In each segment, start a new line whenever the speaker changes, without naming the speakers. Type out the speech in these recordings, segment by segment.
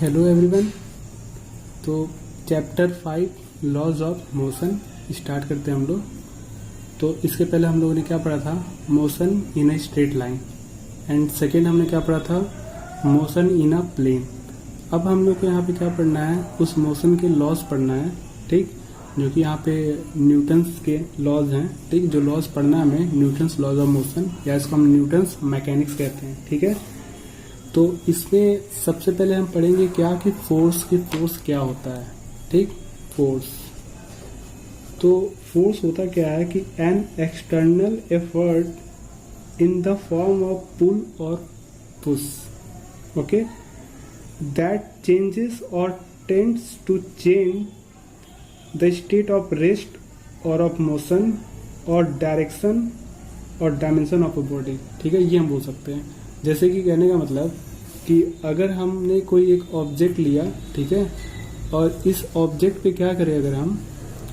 Hello everyone. तो chapter 5 laws of motion start करते हैं हम लोग। तो इसके पहले हम लोगों ने क्या पढ़ा था, motion in a straight line, and second हमने क्या पढ़ा था, मोशन इन अ प्लेन। अब हम लोग को यहाँ पे क्या पढ़ना है, उस मोशन के लॉज पढ़ना है, ठीक, जो कि यहाँ पे न्यूटन्स के लॉज हैं, ठीक। जो लॉज पढ़ना है हमें न्यूटन्स लॉज ऑफ मोशन, या इसको हम न्यूटन्स मैकेनिक्स कहते हैं, ठीक है। तो इसमें सबसे पहले हम पढ़ेंगे क्या कि फोर्स क्या होता है, ठीक। फोर्स, तो फोर्स होता क्या है कि an external effort in the form of pull और पुश, ओके, दैट चेंजेस और tends to change the state of rest और ऑफ मोशन और डायरेक्शन और डायमेंशन ऑफ अ बॉडी, ठीक है। ये हम बोल सकते हैं। जैसे कि कहने का मतलब कि अगर हमने कोई एक ऑब्जेक्ट लिया, ठीक है, और इस ऑब्जेक्ट पे क्या करें, अगर हम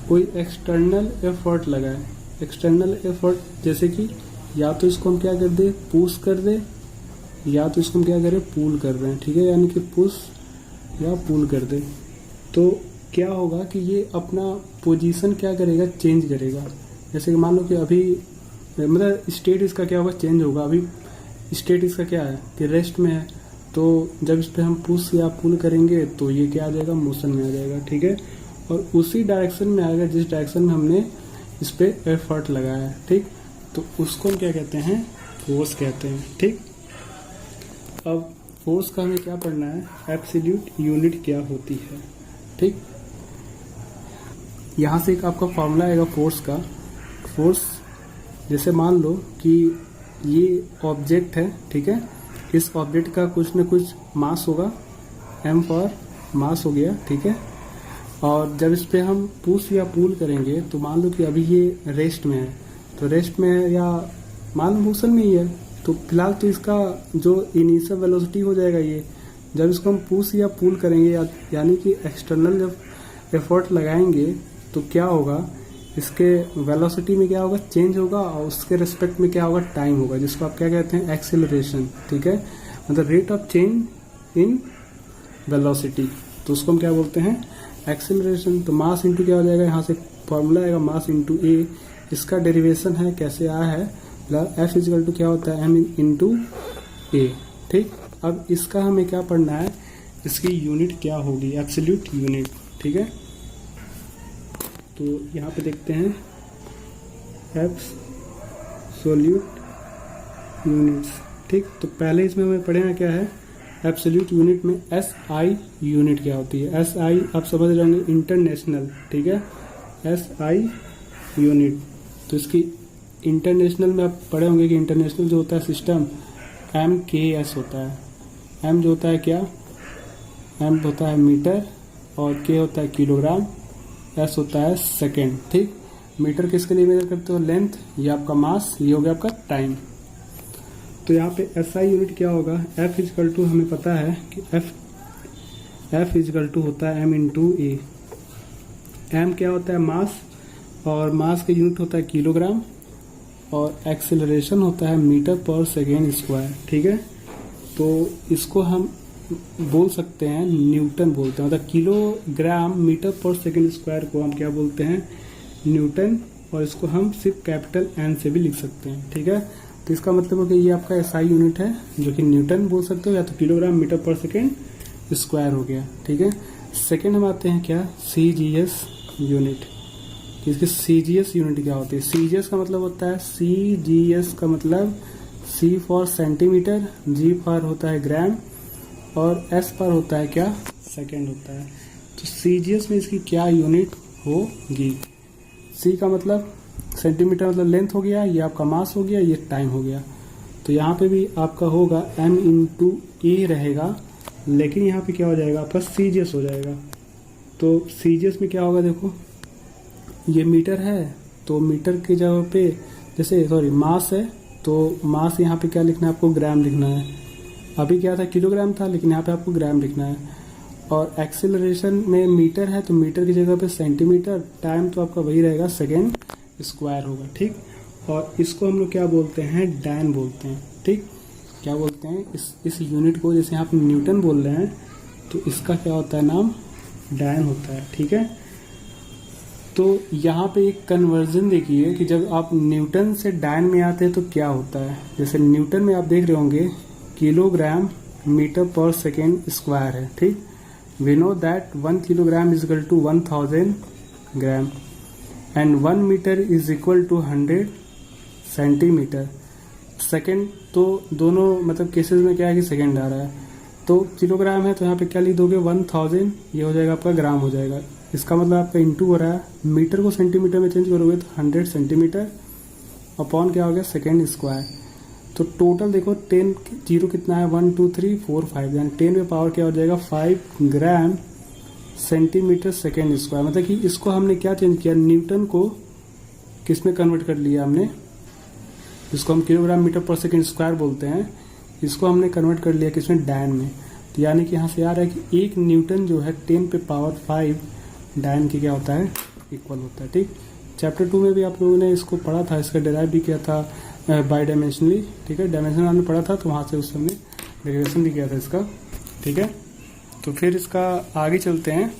कोई एक्सटर्नल एफर्ट लगाए, एक्सटर्नल एफर्ट जैसे कि या तो इसको हम क्या कर दे, पुश कर दे, या तो इसको हम क्या करें, पुल कर रहे हैं, ठीक है, यानी कि पुश या पुल कर दे, तो क्या होगा कि ये अपना पोजीशन क्या करेगा, चेंज करेगा। जैसे कि मान लो कि अभी मतलब स्टेट इसका क्या होगा, चेंज होगा। अभी स्टेट इसका क्या है कि रेस्ट में है, तो जब इस पर हम पुश या पुल करेंगे तो ये क्या आ जाएगा, मोशन में आ जाएगा, ठीक है, और उसी डायरेक्शन में आएगा जिस डायरेक्शन में हमने इस पे एफर्ट लगाया है, ठीक। तो उसको हम क्या कहते हैं, फोर्स कहते हैं, ठीक। अब फोर्स का हमें क्या पढ़ना है, एब्सोल्यूट यूनिट क्या होती है, ठीक। यहाँ से एक आपका फॉर्मूला आएगा फोर्स का। फोर्स जैसे मान लो कि ये ऑब्जेक्ट है, ठीक है, इस ऑब्जेक्ट का कुछ न कुछ मास होगा, m फॉर मास हो गया, ठीक है, और जब इस पे हम पुश या पुल करेंगे तो मान लो कि अभी ये रेस्ट में है, तो रेस्ट में है या मान लो मोशन में ही है, तो फिलहाल तो इसका जो इनिशियल वेलोसिटी हो जाएगा ये, जब इसको हम पुश या पुल करेंगे यानी कि एक्सटर्नल जब एफर्ट लगाएंगे तो क्या होगा, इसके वेलोसिटी में क्या होगा, चेंज होगा, और उसके रेस्पेक्ट में क्या होगा, टाइम होगा, जिसको आप क्या कहते हैं, एक्सेलरेशन, ठीक है, मतलब rate of change in velocity, तो उसको हम क्या बोलते हैं, एक्सेलरेशन। तो मास इंटू क्या हो जाएगा, यहाँ से फॉर्मूला आएगा मास इंटू ए, इसका डेरिवेशन है कैसे आया है, एफ इजिकल टू क्या होता है, एम इंटू ए, ठीक। अब इसका हमें क्या पढ़ना है, इसकी यूनिट क्या होगी, एब्सोल्यूट यूनिट, ठीक है। तो यहाँ पे देखते हैं एब्सोल्यूट यूनिट्स, ठीक। तो पहले इसमें हमें पढ़ना क्या है, एब्सोल्यूट यूनिट में SI यूनिट क्या होती है। SI आप समझ रहे होंगे, इंटरनेशनल, ठीक है, SI यूनिट। तो इसकी इंटरनेशनल में आप पढ़े होंगे कि इंटरनेशनल जो होता है सिस्टम MKS होता है। M जो होता है क्या, M होता है मीटर, और K होता है किलोग्राम, S होता है सेकेंड, ठीक। मीटर किसके लिए मेजर करते हो, लेंथ, ये आपका मास, ये हो गया आपका टाइम। तो यहाँ पे SI यूनिट क्या होगा, F इजकल टू हमें पता है कि F इजकल टू होता है M इंटू ए। M क्या होता है, मास, और मास के यूनिट होता है किलोग्राम, और एक्सेलरेशन होता है मीटर पर सेकेंड स्क्वायर, ठीक है। तो इसको हम बोल सकते हैं, न्यूटन बोलते हैं, मतलब kilogram metre per second square को हम क्या बोलते हैं, न्यूटन, और इसको हम सिर्फ कैपिटल N से भी लिख सकते हैं, ठीक है। तो इसका मतलब है कि ये आपका SI यूनिट है, जो कि न्यूटन बोल सकते हो, या तो kilogram metre per second square हो गया, ठीक है। सेकेंड हम आते हैं क्या, CGS यूनिट। इसकी CGS यूनिट क्या होती है, CGS का मतलब होता है, CGS का मतलब C for centimetre, G for होता है ग्राम, और S पर होता है क्या, सेकेंड होता है। तो CGS में इसकी क्या यूनिट होगी, C का मतलब सेंटीमीटर, मतलब लेंथ हो गया, ये आपका मास हो गया, ये टाइम हो गया। तो यहाँ पे भी आपका होगा M इंटू ए रहेगा, लेकिन यहाँ पे क्या हो जाएगा, आपका CGS हो जाएगा। तो CGS में क्या होगा, देखो ये मीटर है, तो मीटर की जगह पे जैसे मास है, तो मास यहाँ पे क्या लिखना है, आपको ग्राम लिखना है। अभी क्या था, किलोग्राम था, लेकिन यहाँ पे आपको ग्राम लिखना है। और एक्सेलरेशन में मीटर है, तो मीटर की जगह पे सेंटीमीटर, टाइम तो आपका वही रहेगा, सेकेंड स्क्वायर होगा, ठीक। और इसको हम लोग क्या बोलते हैं, डैन बोलते हैं, ठीक। क्या बोलते हैं इस यूनिट को, जैसे यहाँ पे न्यूटन बोल रहे हैं, तो इसका क्या होता है नाम, डायन होता है। ठीक है, तो यहाँ पे एक कन्वर्जन देखिए कि जब आप न्यूटन से डायन में आते हैं तो क्या होता है। जैसे न्यूटन में आप देख रहे होंगे kilogram metre per second square है। ठीक, we know that 1 kilogram is equal to 1000 gram and 1 metre is equal to 100 centimetre. Second तो दोनों मतलब केसेस में क्या है कि सेकेंड आ रहा है, तो किलोग्राम है तो यहाँ पे क्या लिख दोगे 1000, ये हो जाएगा आपका ग्राम हो जाएगा। इसका मतलब आपका इंटू हो रहा है, मीटर को सेंटीमीटर में चेंज करोगे तो 100 सेंटीमीटर अपॉन क्या हो गया सेकेंड स्क्वायर। तो टोटल देखो 10 जीरो कितना है 1 2 3 4 5, यानी 10 में पावर क्या हो जाएगा 5 ग्राम सेंटीमीटर सेकेंड स्क्वायर। मतलब कि इसको हमने क्या चेंज किया, न्यूटन को किस में कन्वर्ट कर लिया हमने, जिसको हम kilogram metre per second square बोलते हैं, इसको हमने कन्वर्ट कर लिया किसमें, डायन में। तो यानी कि यहाँ से आ रहा है कि 1 न्यूटन जो है 10 पे पावर 5 डायन की क्या होता है, इक्वल होता है। ठीक, चैप्टर 2 में भी आप लोगों ने इसको पढ़ा था, इसका डिराइव भी किया था बाई डायमेंशनली। ठीक है, डायमेंशन आपने पढ़ा था तो वहाँ से उस समय डेरिवेशन भी किया था इसका। ठीक है, तो फिर इसका आगे चलते हैं।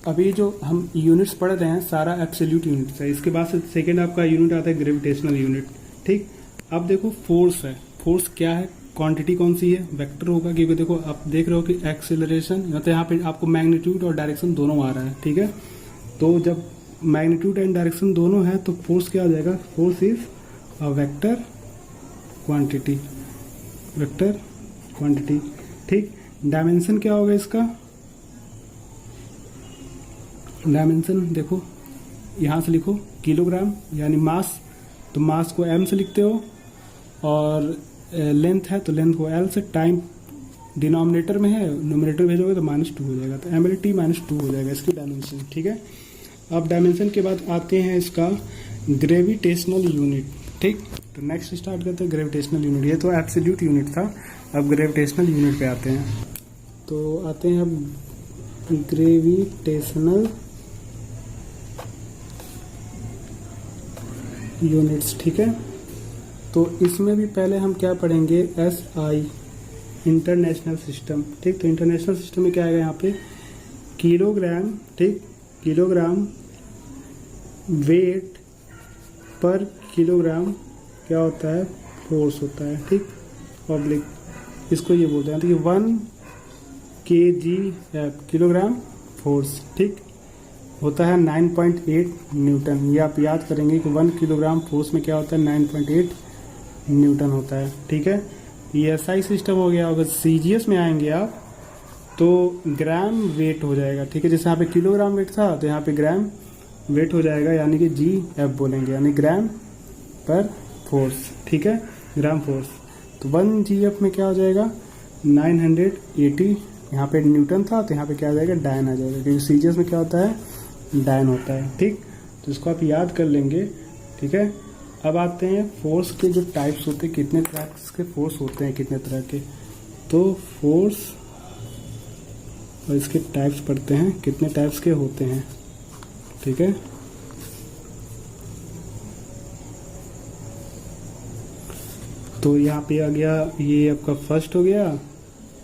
अभी जो हम यूनिट्स पढ़ रहे हैं सारा एब्सोल्यूट यूनिट्स है। इसके बाद से सेकेंड आपका यूनिट आता है ग्रेविटेशनल यूनिट। ठीक, अब देखो फोर्स है, फोर्स क्या है, क्वांटिटी कौन सी है, वेक्टर होगा, क्योंकि देखो आप देख रहे हो कि एक्सेलरेशन मतलब यहाँ पे आपको मैग्नीट्यूड और डायरेक्शन दोनों आ रहा है। ठीक है, तो जब मैग्नीट्यूड एंड डायरेक्शन दोनों है तो फोर्स क्या हो जाएगा, force is a vector quantity, vector quantity. ठीक, डायमेंशन क्या होगा इसका, डायमेंशन देखो यहाँ से लिखो किलोग्राम यानी मास, तो मास को m से लिखते हो, और लेंथ है तो लेंथ को l से, टाइम डिनोमिनेटर में है, नोमिनेटर भेजोगे तो -2 हो जाएगा, तो mlt -2 हो जाएगा इसकी डायमेंशन। ठीक है, अब डायमेंशन के बाद आते हैं इसका ग्रेविटेशनल यूनिट। ठीक, तो नेक्स्ट स्टार्ट करते हैं ग्रेविटेशनल यूनिट। ये तो एब्सोल्यूट यूनिट था, अब ग्रेविटेशनल यूनिट पे आते हैं। तो आते हैं अब ग्रेविटेशनल यूनिट्स। ठीक है, तो इसमें भी पहले हम क्या पढ़ेंगे, SI इंटरनेशनल सिस्टम। ठीक, तो इंटरनेशनल सिस्टम में क्या आएगा यहाँ पे किलोग्राम। ठीक, किलोग्राम वेट पर किलोग्राम क्या होता है, फोर्स होता है। ठीक, पब्लिक इसको ये बोलते हैं, तो 1 kgf किलोग्राम फोर्स ठीक होता है 9.8 न्यूटन। ये आप याद करेंगे कि 1 किलोग्राम फोर्स में क्या होता है 9.8 न्यूटन होता है। ठीक है, ये SI सिस्टम हो गया। अगर CGS में आएंगे आप तो ग्राम वेट हो जाएगा। ठीक है, जैसे यहाँ पे किलोग्राम वेट था तो यहाँ पे ग्राम वेट हो जाएगा, यानी कि GF बोलेंगे, यानी ग्राम पर फोर्स। ठीक है, ग्राम फोर्स। तो 1 GF में क्या हो जाएगा 980, यहाँ पे न्यूटन था तो यहाँ पे क्या आ जाएगा डायन आ जाएगा, क्योंकि CGS में क्या होता है डायन होता है। ठीक, तो इसको आप याद कर लेंगे। ठीक है, अब आते हैं फोर्स के जो टाइप्स होते हैं, कितने तरह के फोर्स होते हैं, कितने तरह के, तो फोर्स और इसके टाइप्स पढ़ते हैं, कितने टाइप्स के होते हैं। ठीक है, तो यहाँ पे आ गया, ये आपका फर्स्ट हो गया,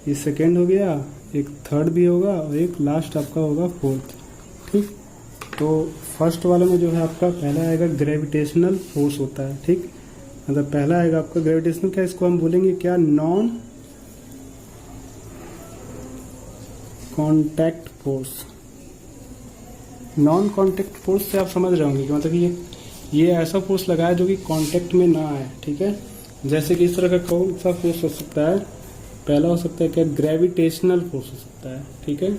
ये सेकेंड हो गया, एक थर्ड भी होगा और एक लास्ट आपका होगा फोर्थ। ठीक, तो फर्स्ट वाले में जो है आपका पहला आएगा ग्रेविटेशनल फोर्स होता है। ठीक, मतलब पहला आएगा आपका ग्रेविटेशनल, क्या इसको हम बोलेंगे क्या, non contact force. Non contact force से आप समझ रहे होंगे कि मतलब ये ऐसा फोर्स लगा है जो कि कॉन्टैक्ट में ना आए। ठीक है, जैसे कि इस तरह का कौन सा फोर्स हो सकता है, पहला हो सकता है क्या ग्रेविटेशनल फोर्स हो सकता है। ठीक है,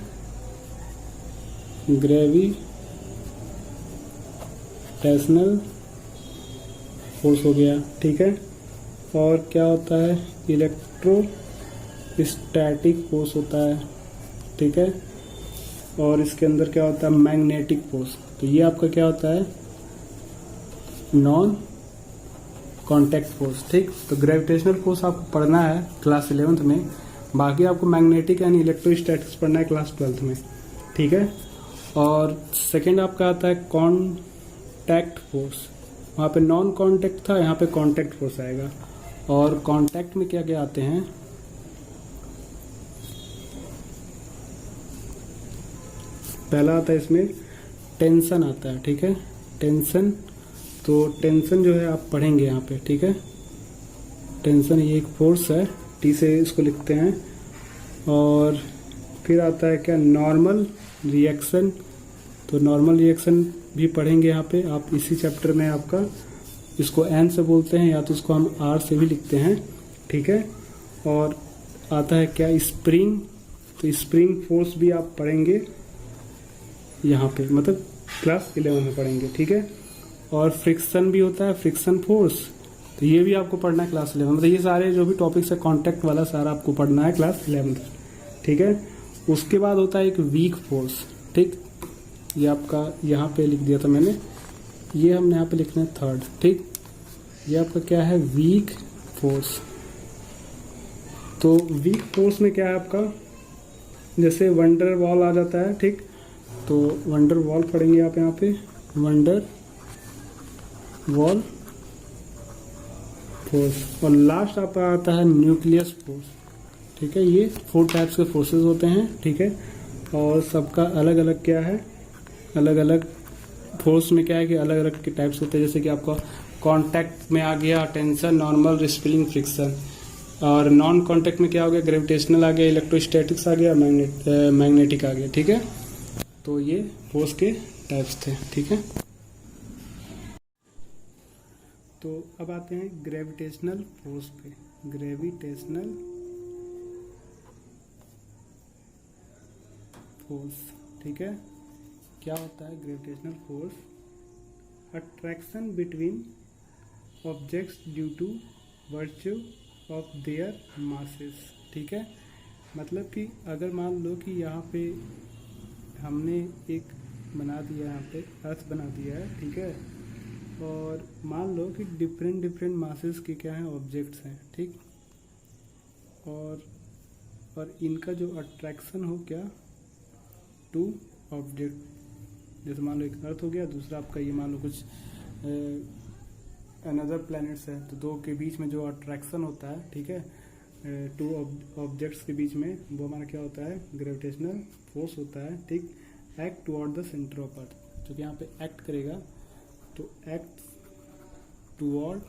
ग्रेविटेशनल फोर्स हो गया। ठीक है, और क्या होता है इलेक्ट्रोस्टैटिक फोर्स होता है। ठीक है, और इसके अंदर क्या होता है मैग्नेटिक फोर्स। तो ये आपका क्या होता है नॉन कॉन्टैक्ट फोर्स। ठीक, तो ग्रेविटेशनल फोर्स आपको पढ़ना है क्लास 11th में, बाकी आपको मैग्नेटिक यानी इलेक्ट्रोस्टैटिक्स पढ़ना है क्लास 12th में। ठीक है, और सेकंड आपका आता है कॉन्टैक्ट फोर्स। वहाँ पे नॉन कॉन्टैक्ट था, यहाँ पे कॉन्टैक्ट फोर्स आएगा। और कॉन्टैक्ट में क्या क्या आते हैं, पहला आता है इसमें टेंशन आता है, ठीक है, टेंशन। तो टेंशन जो है आप पढ़ेंगे यहाँ पे, ठीक है। टेंशन ये एक फोर्स है, टी से इसको लिखते हैं। और फिर आता है क्या, नॉर्मल रिएक्शन। तो नॉर्मल रिएक्शन भी पढ़ेंगे यहाँ पे आप, इसी चैप्टर में आपका। इसको एन से बोलते हैं, या तो इसको हम आर से भी लिखते हैं, ठीक है। और आता है क्या, स्प्रिंग। तो स्प्रिंग फोर्स भी आप पढ़ेंगे यहाँ पे, मतलब क्लास 11 में पढ़ेंगे, ठीक है। और फ्रिक्शन भी होता है, फ्रिक्शन फोर्स, तो ये भी आपको पढ़ना है क्लास 11। मतलब ये सारे जो भी टॉपिक्स है कॉन्टैक्ट वाला सारा आपको पढ़ना है क्लास 11, ठीक है। उसके बाद होता है एक वीक फोर्स, ठीक। ये आपका यहाँ पे लिख दिया था मैंने, ये हमने यहाँ पे लिखना है थर्ड, ठीक। ये आपका क्या है, वीक फोर्स। तो वीक फोर्स में क्या है आपका, जैसे वंडर वॉल आ जाता है, ठीक। तो वंडर वॉल पढ़ेंगे आप यहाँ पे, वंडर वॉल फोर्स। और लास्ट आपका आता है न्यूक्लियस फोर्स, ठीक है। ये 4 टाइप्स के फोर्सेस होते हैं, ठीक है। और सबका अलग अलग क्या है, अलग अलग फोर्स में क्या है कि अलग अलग के टाइप्स होते हैं। जैसे कि आपका कांटेक्ट में आ गया टेंशन, नॉर्मल, रिपेलिंग, फ्रिक्शन। और नॉन कांटेक्ट में क्या हो गया, ग्रेविटेशनल आ गया, इलेक्ट्रोस्टैटिक्स आ गया, मैग्नेटिक आ गया, ठीक है। तो ये फोर्स के टाइप्स थे, ठीक है। तो अब आते हैं ग्रेविटेशनल फोर्स पे। ग्रेविटेशनल फोर्स, ठीक है। क्या होता है gravitational force, attraction between objects due to virtue of their masses, ठीक है। मतलब कि अगर मान लो कि यहाँ पे हमने एक बना दिया, यहाँ पे अर्थ बना दिया है, ठीक है। और मान लो कि डिफरेंट डिफरेंट मासेस के क्या हैं, ऑब्जेक्ट्स हैं, ठीक। और इनका जो अट्रैक्शन हो क्या, टू ऑब्जेक्ट। जैसे मान लो एक अर्थ हो गया, दूसरा आपका ये मान लो कुछ अनदर प्लैनेट्स है, तो दो के बीच में जो अट्रैक्शन होता है, ठीक है, 2 ऑब्जेक्ट्स के बीच में, वो हमारा क्या होता है, ग्रेविटेशनल फोर्स होता है, ठीक। Act toward the centre of earth, जो कि यहाँ पे एक्ट करेगा, तो act toward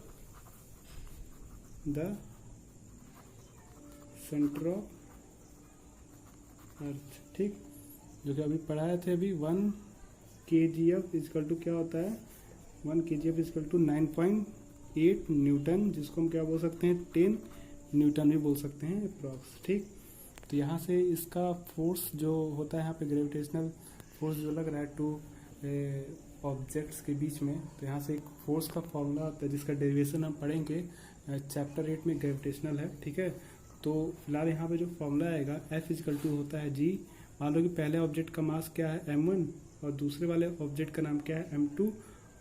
the centre of earth, ठीक। जो कि अभी पढ़ाए थे अभी, 1 kgf इजकल टू क्या होता है, 1 kgf इजकल टू 9.8 न्यूटन, जिसको हम क्या बोल सकते हैं, 10 न्यूटन भी बोल सकते हैं अप्रॉक्स, ठीक। तो यहाँ से इसका फोर्स जो होता है यहाँ पे, ग्रेविटेशनल फोर्स जो लग रहा है 2 ऑब्जेक्ट्स के बीच में, तो यहाँ से एक फोर्स का फॉर्मूला आता है, जिसका डेरिवेशन हम पढ़ेंगे चैप्टर 8 में, ग्रेविटेशनल है, ठीक है। तो फिलहाल यहाँ पे जो फॉर्मूला आएगा, F इजकल टू होता है G। मान लो कि पहले ऑब्जेक्ट का मास क्या है, m1, और दूसरे वाले ऑब्जेक्ट का नाम क्या है, m2,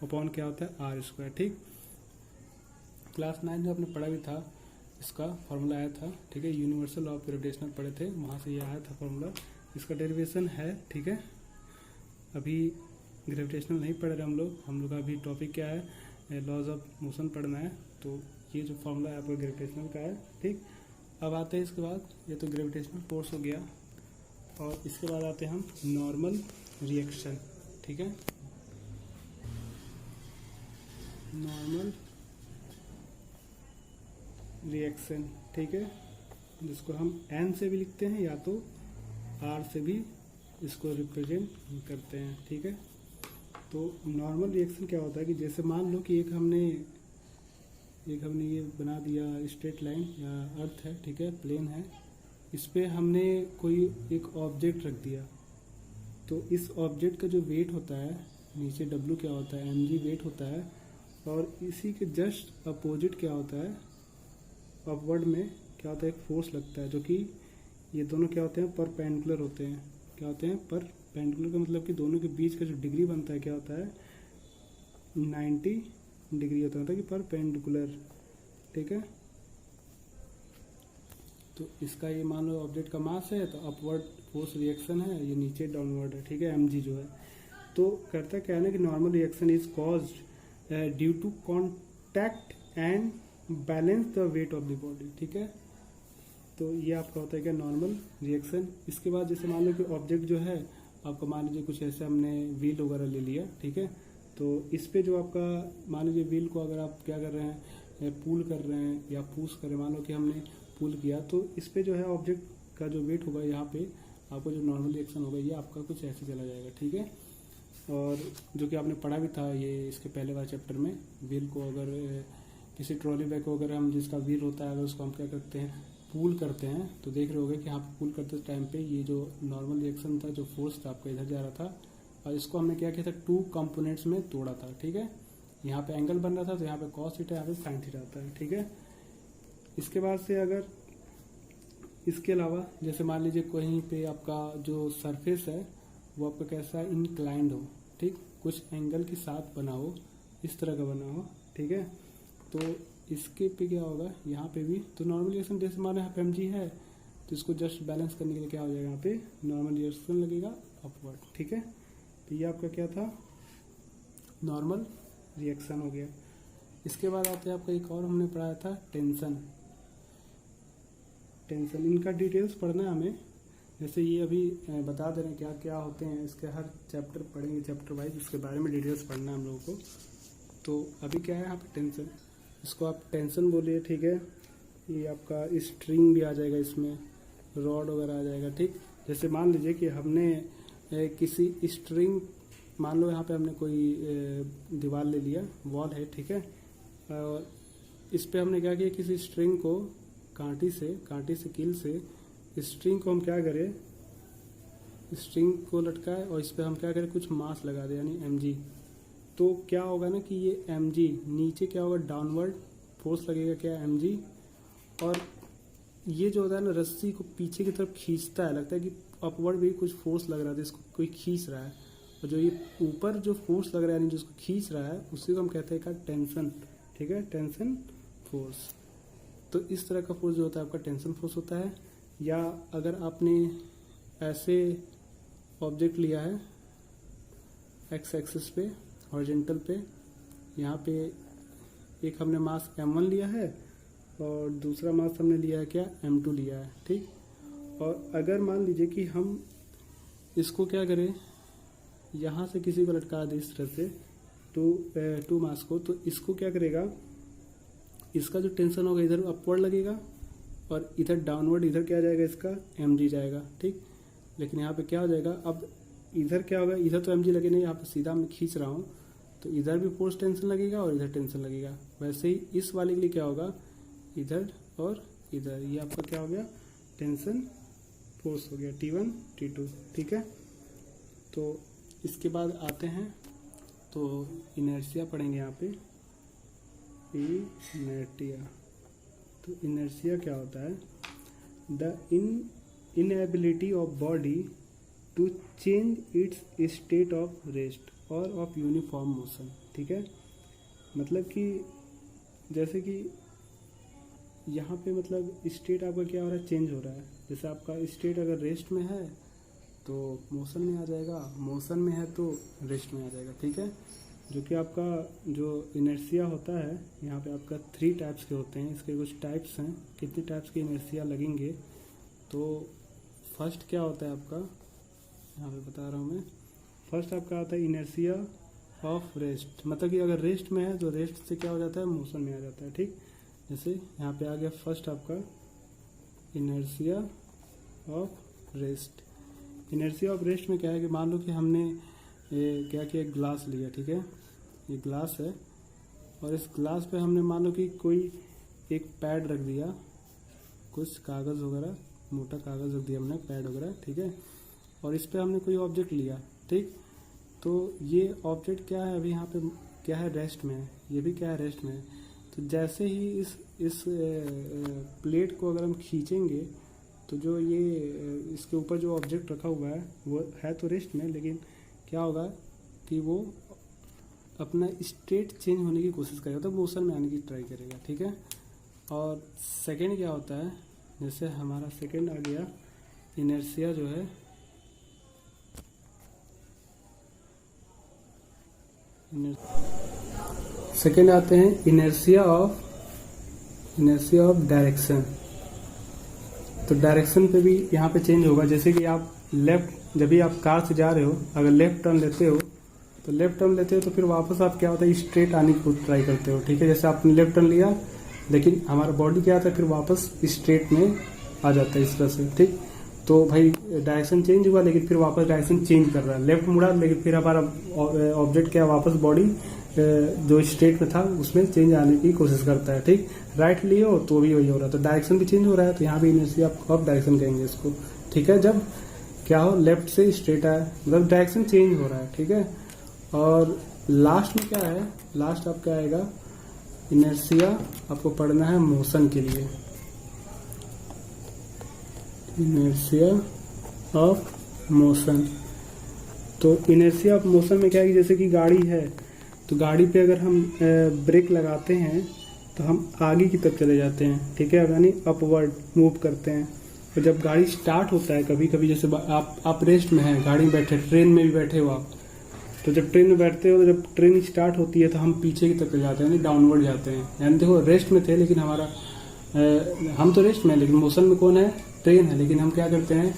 अपॉन क्या होता है, r², ठीक। क्लास 9 में आपने पढ़ा भी था, इसका फॉर्मूला आया था, ठीक है। यूनिवर्सल लॉ ऑफ ग्रेविटेशन पढ़े थे, वहाँ से ये आया था फॉर्मूला, इसका डेरिवेशन है, ठीक है। अभी ग्रेविटेशनल नहीं पढ़ रहे हम लोग का अभी टॉपिक क्या है, लॉज ऑफ मोशन पढ़ना है। तो ये जो फॉर्मूला है आपका ग्रेविटेशनल का है, ठीक। अब आते हैं इसके बाद, ये तो ग्रेविटेशनल फोर्स हो गया, और इसके बाद आते हैं हम नॉर्मल रिएक्शन, ठीक है। नॉर्मल रिएक्शन, ठीक है, जिसको हम एन से भी लिखते हैं, या तो आर से भी इसको रिप्रेजेंट करते हैं, ठीक है। तो नॉर्मल रिएक्शन क्या होता है कि जैसे मान लो कि एक हमने ये बना दिया स्ट्रेट लाइन या अर्थ है, ठीक है, प्लेन है, इस पे हमने कोई एक ऑब्जेक्ट रख दिया, तो इस ऑब्जेक्ट का जो वेट होता है नीचे, W क्या होता है, mg वेट होता है, और इसी के जस्ट अपोजिट क्या होता है, अपवर्ड में क्या होता है, एक फोर्स लगता है, जो कि ये दोनों क्या होते हैं, परपेंडिकुलर होते हैं। क्या होते हैं, परपेंडिकुलर का मतलब कि दोनों के बीच का जो डिग्री बनता है क्या होता है, 90 डिग्री होता है, मतलब कि परपेंडिकुलर, ठीक है। तो इसका ये मान लो ऑब्जेक्ट का मास है, तो अपवर्ड फोर्स रिएक्शन है, ये नीचे डाउनवर्ड है, ठीक है, mg जो है। तो करता क्या है ना कि normal reaction is caused due to contact and balance the weight of the body, ठीक है। तो ये आपका होता है क्या, नॉर्मल रिएक्शन। इसके बाद जैसे मान लो कि ऑब्जेक्ट जो है आपका मान लीजिए कुछ ऐसे हमने व्हील वगैरह ले लिया, ठीक है। तो इस पे जो आपका मान लीजिए व्हील को अगर आप क्या कर रहे हैं, पुल कर रहे हैं या पुश कर रहे हैं, मान लो कि हमने पुल किया, तो इस पे जो है ऑब्जेक्ट का जो वेट होगा यहाँ पे आपको जो नॉर्मल रिएक्शन होगा ये आपका कुछ ऐसे चला जाएगा, ठीक है। और जो कि आपने पढ़ा भी था ये इसके पहले वाले चैप्टर में, व्हील को अगर किसी ट्रॉली बैग को अगर हम जिसका व्हील होता है अगर उसको हम क्या करते हैं पुल करते हैं, तो देख रहे होगे कि यहाँ पे पुल करते टाइम पे ये जो नॉर्मल रिएक्शन था, जो फोर्स था आपका इधर जा रहा था, और इसको हमने क्या किया था 2 कंपोनेंट्स में तोड़ा था, ठीक है। यहाँ पे एंगल बन रहा था तो यहाँ पे कॉस थीटा, यहाँ पे साइन थीटा आता है, ठीक है। इसके बाद से अगर इसके अलावा जैसे मान लीजिए कहीं पे आपका जो सरफेस है वो आपका कैसा इंक्लाइंड हो, ठीक, कुछ एंगल के साथ बना हो, इस तरह का बना हो, ठीक है। तो इसके पे क्या होगा, यहाँ पे भी तो नॉर्मल रिएक्शन जैसे मान यहाँ पे mg है तो इसको जस्ट बैलेंस करने के लिए क्या हो जाएगा, यहाँ पे नॉर्मल रिएक्शन लगेगा अपवर्ड, ठीक है। तो ये आपका क्या था, नॉर्मल रिएक्शन हो गया। इसके बाद आते हैं आपका एक और हमने पढ़ाया था टेंशन। इनका डिटेल्स पढ़ना है हमें, जैसे ये अभी बता दे रहे हैं क्या क्या होते हैं, इसके हर चैप्टर पढ़ेंगे चैप्टर वाइज, उसके बारे में डिटेल्स पढ़ना है हम लोगों को। तो अभी क्या है यहाँ पे टेंशन, इसको आप टेंशन बोलिए, ठीक है। ये आपका स्ट्रिंग भी आ जाएगा इसमें, रॉड वगैरह आ जाएगा, ठीक। जैसे मान लीजिए कि हमने किसी स्ट्रिंग, मान लो यहाँ पे हमने कोई दीवार ले लिया, वॉल है, ठीक है। और इस पे हमने क्या किया, किसी स्ट्रिंग को कांटी से कील से स्ट्रिंग को हम क्या करें, स्ट्रिंग को लटकाए और इस पे हम क्या करें, कुछ मास लगा दें यानी mg। तो क्या होगा ना कि ये mg नीचे क्या होगा, डाउनवर्ड फोर्स लगेगा क्या, mg। और ये जो होता है ना रस्सी को पीछे की तरफ खींचता है, लगता है कि अपवर्ड भी कुछ फोर्स लग रहा है, इसको कोई खींच रहा है। और जो ये ऊपर जो फोर्स लग रहा है यानी जिसको खींच रहा है उसी को हम कहते हैं का टेंशन, ठीक है, टेंशन फोर्स। तो इस तरह का फोर्स जो होता है आपका टेंशन फोर्स होता है। या अगर आपने ऐसे ऑब्जेक्ट लिया है एक्स एक्सिस पे, हॉरिजॉन्टल पे, यहाँ पे एक हमने मास m1 लिया है और दूसरा मास हमने लिया है क्या, m2 लिया है, ठीक। और अगर मान लीजिए कि हम इसको क्या करें, यहाँ से किसी को लटका दे इस तरह से टू मास को, तो इसको क्या करेगा, इसका जो टेंशन होगा इधर अपवर्ड लगेगा और इधर डाउनवर्ड, इधर क्या जाएगा, इसका mg जाएगा, ठीक। लेकिन यहाँ पे क्या हो जाएगा, अब इधर क्या होगा, इधर तो mg लगे नहीं, यहाँ पे सीधा मैं खींच रहा हूँ तो इधर भी फोर्स टेंशन लगेगा और इधर टेंशन लगेगा। वैसे ही इस वाले के लिए क्या होगा, इधर और इधर, ये आपका क्या हो गया, टेंशन फोर्स हो गया T1 T2, ठीक है। तो इसके बाद आते हैं तो इनर्शिया पढ़ेंगे यहाँ पे, इनर्टिया। तो इनर्शिया क्या होता है, the inability of body to change its state of rest और ऑफ यूनिफॉर्म मोशन, ठीक है। मतलब कि जैसे कि यहाँ पे मतलब स्टेट आपका क्या हो रहा है, चेंज हो रहा है। जैसे आपका स्टेट अगर रेस्ट में है तो मोशन में आ जाएगा, मोशन में है तो रेस्ट में आ जाएगा, ठीक है। जो कि आपका जो इनर्शिया होता है यहाँ पे आपका 3 टाइप्स के होते हैं, इसके कुछ टाइप्स हैं, कितने टाइप्स के इनर्शिया लगेंगे। तो फर्स्ट क्या होता है आपका, यहाँ पे बता रहा हूँ मैं, फर्स्ट आपका आता है इनर्शिया ऑफ रेस्ट, मतलब कि अगर रेस्ट में है तो रेस्ट से क्या हो जाता है, मोशन में आ जाता है, ठीक। जैसे यहाँ पे आ गया फर्स्ट आपका inertia of rest. Inertia of rest में क्या है कि मान लो कि हमने ये क्या किया, ग्लास लिया, ठीक है, ये ग्लास है और इस ग्लास पे हमने मान लो कि कोई एक पैड रख दिया, कुछ कागज़ वगैरह, मोटा कागज़ रख दिया हमने, पैड वगैरह, ठीक है। और इस पे हमने कोई ऑब्जेक्ट लिया, ठीक। तो ये ऑब्जेक्ट क्या है, अभी यहाँ पे क्या है, रेस्ट में है, ये भी क्या है, रेस्ट में है। तो जैसे ही इस प्लेट को अगर हम खींचेंगे तो जो ये इसके ऊपर जो ऑब्जेक्ट रखा हुआ है वो है तो रेस्ट में, लेकिन क्या होगा कि वो अपना स्टेट चेंज होने की कोशिश करेगा, तो मोशन में आने की ट्राई करेगा, ठीक है। और सेकेंड क्या होता है, जैसे हमारा सेकेंड आ गया इनर्शिया जो है, सेकेंड आते हैं इनर्शिया ऑफ डायरेक्शन। तो डायरेक्शन पे भी यहाँ पे चेंज होगा, जैसे कि आप लेफ्ट जब भी आप कार से जा रहे हो, अगर लेफ्ट टर्न लेते हो तो फिर वापस आप क्या होता है स्ट्रेट आने की ट्राई करते हो, ठीक है। जैसे आपने लेफ्ट टर्न लिया लेकिन हमारा बॉडी क्या आता है फिर वापस स्ट्रेट में आ जाता है इस तरह से, ठीक। तो भाई डायरेक्शन चेंज हुआ लेकिन फिर वापस डायरेक्शन चेंज कर रहा है, लेफ्ट मुड़ा लेकिन फिर हमारा ऑब्जेक्ट क्या वापस बॉडी जो स्ट्रेट में था उसमें चेंज आने की कोशिश करता है, ठीक। राइट लिए हो तो भी वही हो रहा है, तो डायरेक्शन भी चेंज हो रहा है, तो यहाँ भी इनर्शिया ऑफ डायरेक्शन कहेंगे इसको, ठीक है। जब क्या हो लेफ्ट से स्ट्रेट आया मतलब डायरेक्शन चेंज हो रहा है, ठीक है। और लास्ट में क्या है, लास्ट आपका आएगा इनर्शिया, आपको पढ़ना है मोशन के लिए, इनर्शिया ऑफ मोशन। तो इनर्शिया ऑफ मोशन में क्या है कि जैसे कि गाड़ी है तो गाड़ी पे अगर हम ब्रेक लगाते हैं तो हम आगे की तरफ चले जाते हैं, ठीक है, यानी अपवर्ड मूव करते हैं। तो जब गाड़ी स्टार्ट होता है कभी कभी, जैसे आप रेस्ट में हैं, गाड़ी में बैठे, ट्रेन में भी बैठे हो आप, तो जब ट्रेन में बैठते हो तो जब ट्रेन स्टार्ट होती है तो हम पीछे की तरफ जाते हैं, यानी डाउनवर्ड जाते हैं। यानी देखो रेस्ट में थे लेकिन हमारा हम तो रेस्ट में लेकिन मोशन में कौन है, ट्रेन है, लेकिन हम क्या करते हैं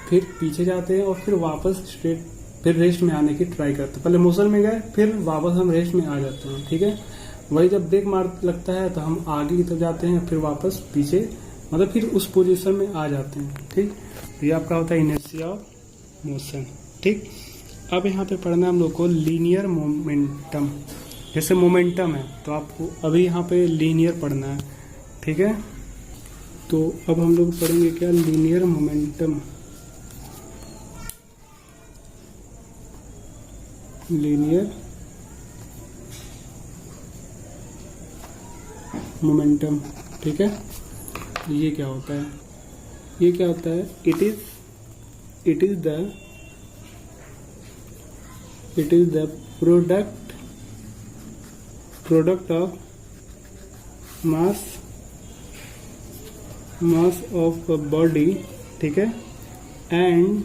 फिर पीछे जाते हैं और फिर वापस स्ट्रेट फिर रेस्ट में आने की ट्राई करते हैं। पहले मोशन में गए फिर वापस हम रेस्ट में आ जाते हैं, ठीक है। वही जब ब्रेक मार लगता है तो हम आगे की तरफ जाते हैं फिर वापस पीछे, मतलब फिर उस पोजीशन में आ जाते हैं, ठीक। तो ये आपका होता है इनर्शिया ऑफ मोशन, ठीक। अब यहाँ पे पढ़ना है हम लोग को लीनियर मोमेंटम। जैसे मोमेंटम है तो आपको अभी यहाँ पे लीनियर पढ़ना है, ठीक है। तो अब हम लोग पढ़ेंगे क्या, लीनियर मोमेंटम। लीनियर मोमेंटम, ठीक है। ये क्या होता है, ये क्या होता है, it is the product of mass of a body, ठीक है, एंड